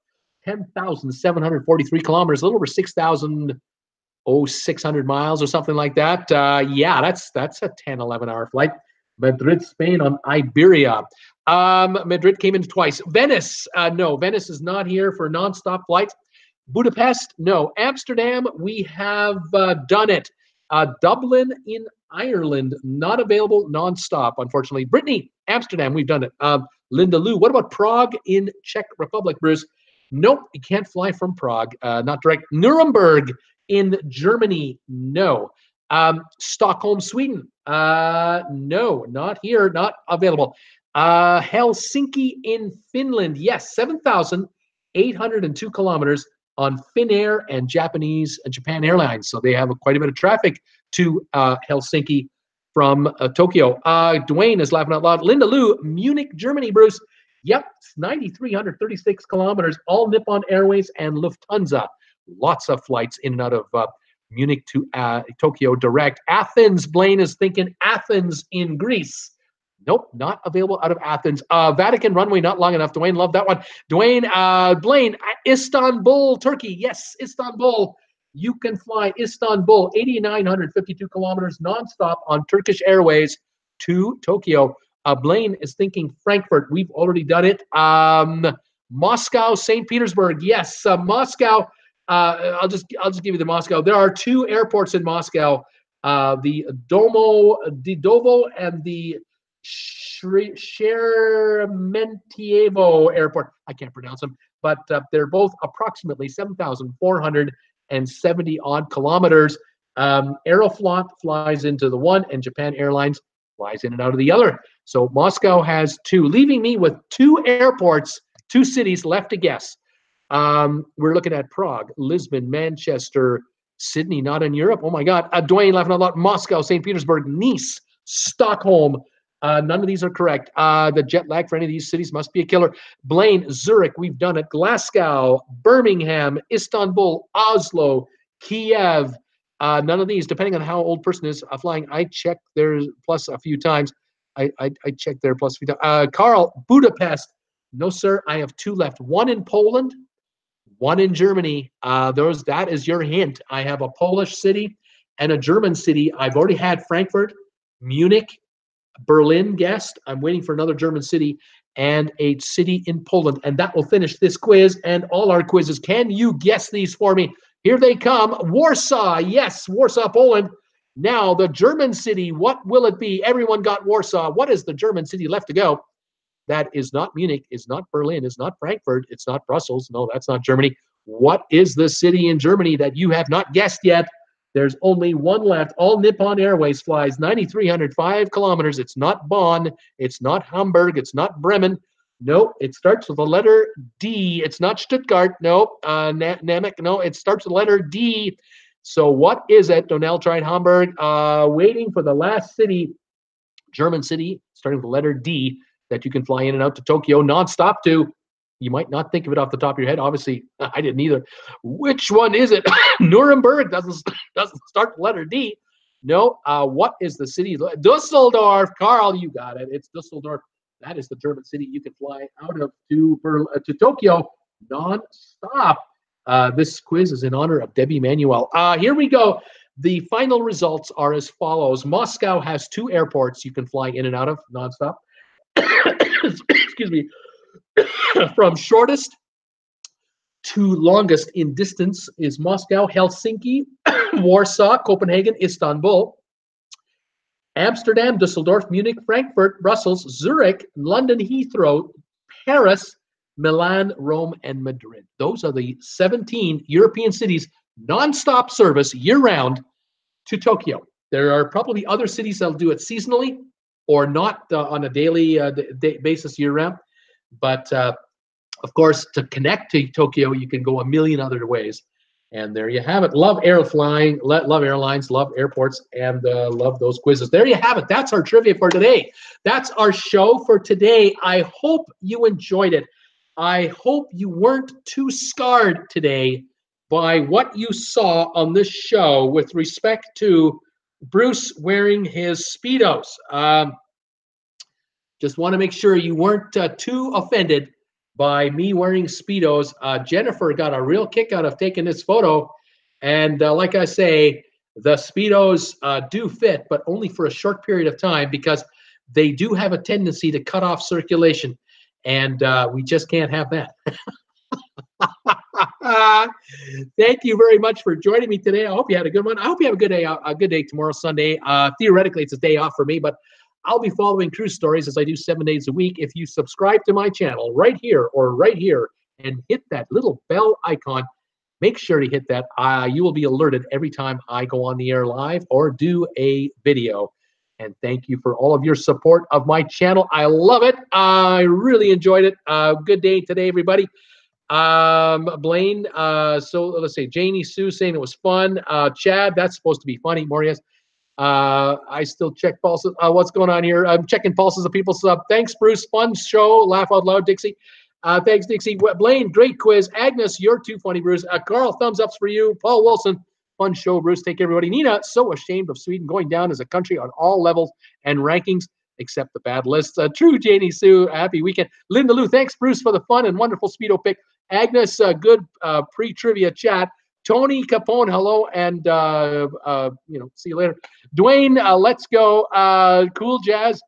10,743 kilometers, a little over 6,600 miles or something like that. Yeah, that's a 10, 11-hour flight. Madrid, Spain on Iberia. Madrid came in twice. Venice, no, Venice is not here for nonstop flights. Budapest, no. Amsterdam, we have done it. Dublin in Ireland, not available nonstop, unfortunately. Brittany, Amsterdam, we've done it. Linda Lou, what about Prague in Czech Republic, Bruce? Nope, you can't fly from Prague, not direct. Nuremberg in Germany, no. Stockholm, Sweden, no, not here, not available. Helsinki in Finland, yes, 7,802 kilometers on Finnair and Japan Airlines. So they have quite a bit of traffic to Helsinki from Tokyo. Dwayne is laughing out loud. Linda Lou, Munich, Germany, Bruce. Yep, 9,336 kilometers, all Nippon Airways and Lufthansa. Lots of flights in and out of Munich to Tokyo direct. Athens, Blaine is thinking Athens in Greece. Nope, not available out of Athens. Vatican runway, not long enough. Dwayne, love that one. Dwayne, Blaine, Istanbul, Turkey. Yes, Istanbul. You can fly Istanbul, 8,952 kilometers nonstop on Turkish Airways to Tokyo. Blaine is thinking Frankfurt. We've already done it. Moscow, St. Petersburg. Yes, Moscow. I'll just give you the Moscow. There are two airports in Moscow, the Domodedovo and the Sheremetyevo Airport. I can't pronounce them, but they're both approximately 7,470 odd kilometers. Aeroflot flies into the one, and Japan Airlines flies in and out of the other. So Moscow has two, leaving me with two airports, two cities left to guess. We're looking at Prague, Lisbon, Manchester, Sydney, not in Europe. Oh my God. Dwayne laughing a lot. Moscow, St. Petersburg, Nice, Stockholm. None of these are correct. The jet lag for any of these cities must be a killer. Blaine, Zurich, we've done it. Glasgow, Birmingham, Istanbul, Oslo, Kiev. None of these, depending on how old person is flying. I checked there plus a few times. I checked there plus a few times. Carl, Budapest. No, sir. I have two left. One in Poland, one in Germany. That is your hint. I have a Polish city and a German city. I've already had Frankfurt, Munich, Berlin guessed. I'm waiting for another German city and a city in Poland. And that will finish this quiz and all our quizzes. Can you guess these for me? Here they come. Warsaw. Yes, Warsaw, Poland. Now, the German city, what will it be? Everyone got Warsaw. What is the German city left to go? That is not Munich, it's not Berlin, it's not Frankfurt, it's not Brussels. No, that's not Germany. What is the city in Germany that you have not guessed yet? There's only one left. All Nippon Airways flies 9,305 kilometers. It's not Bonn, it's not Hamburg, it's not Bremen. No, it starts with the letter D. It's not Stuttgart. No, Namek. No, it starts with the letter D. So what is it? Donnell tried Hamburg. Waiting for the last city, German city, starting with the letter D, that you can fly in and out to Tokyo nonstop to. You might not think of it off the top of your head. Obviously, I didn't either. Which one is it? Nuremberg doesn't start with the letter D. No. What is the city? Dusseldorf. Carl, you got it. It's Dusseldorf. That is the German city you can fly out of to Tokyo nonstop. This quiz is in honor of Debbie Manuel. Here we go. The final results are as follows. Moscow has two airports you can fly in and out of nonstop. Excuse me. From shortest to longest in distance is Moscow, Helsinki, Warsaw, Copenhagen, Istanbul, Amsterdam, Dusseldorf, Munich, Frankfurt, Brussels, Zurich, London, Heathrow, Paris, Milan, Rome, and Madrid. Those are the 17 European cities nonstop service year-round to Tokyo. There are probably other cities that'll do it seasonally or not on a daily basis year-round. But, of course, to connect to Tokyo, you can go a million other ways. And there you have it. Love air flying, love airlines, love airports, and love those quizzes. There you have it. That's our trivia for today. That's our show for today. I hope you enjoyed it. I hope you weren't too scarred today by what you saw on this show with respect to Bruce wearing his Speedos. Just want to make sure you weren't too offended by me wearing Speedos. Jennifer got a real kick out of taking this photo. And like I say, the Speedos do fit, but only for a short period of time because they do have a tendency to cut off circulation. And we just can't have that. Thank you very much for joining me today. I hope you had a good one. I hope you have a good day tomorrow, Sunday. Theoretically, it's a day off for me, but I'll be following cruise stories as I do 7 days a week. If you subscribe to my channel right here or right here and hit that little bell icon, make sure to hit that. You will be alerted every time I go on the air live or do a video. And thank you for all of your support of my channel. I love it. I really enjoyed it. Good day today, everybody. Blaine, so let's see. Janie Sue saying it was fun. Chad, that's supposed to be funny. Morias. I still check pulses. What's going on here? I'm checking pulses of people's sub. Thanks, Bruce. Fun show. Laugh out loud, Dixie. Thanks, Dixie. Blaine, great quiz. Agnes, you're too funny, Bruce. Carl, thumbs ups for you. Paul Wilson, fun show, Bruce. Take care, everybody. Nina, so ashamed of Sweden going down as a country on all levels and rankings except the bad lists. True, Janie Sue. Happy weekend. Linda Lou, thanks, Bruce, for the fun and wonderful Speedo pick. Agnes, good pre-trivia chat. Tony Capone, hello, and see you later. Dwayne, let's go. Cool Jazz.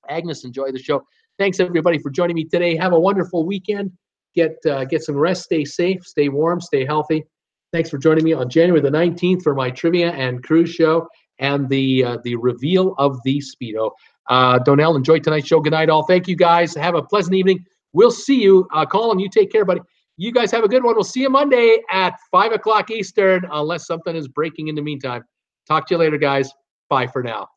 Agnes, enjoy the show. Thanks everybody for joining me today. Have a wonderful weekend. Get some rest. Stay safe. Stay warm. Stay healthy. Thanks for joining me on January the 19th for my trivia and cruise show and the reveal of the Speedo. Donnell, enjoy tonight's show. Good night, all. Thank you, guys. Have a pleasant evening. We'll see you. Colin, you take care, buddy. You guys have a good one. We'll see you Monday at 5 o'clock Eastern, unless something is breaking in the meantime. Talk to you later, guys. Bye for now.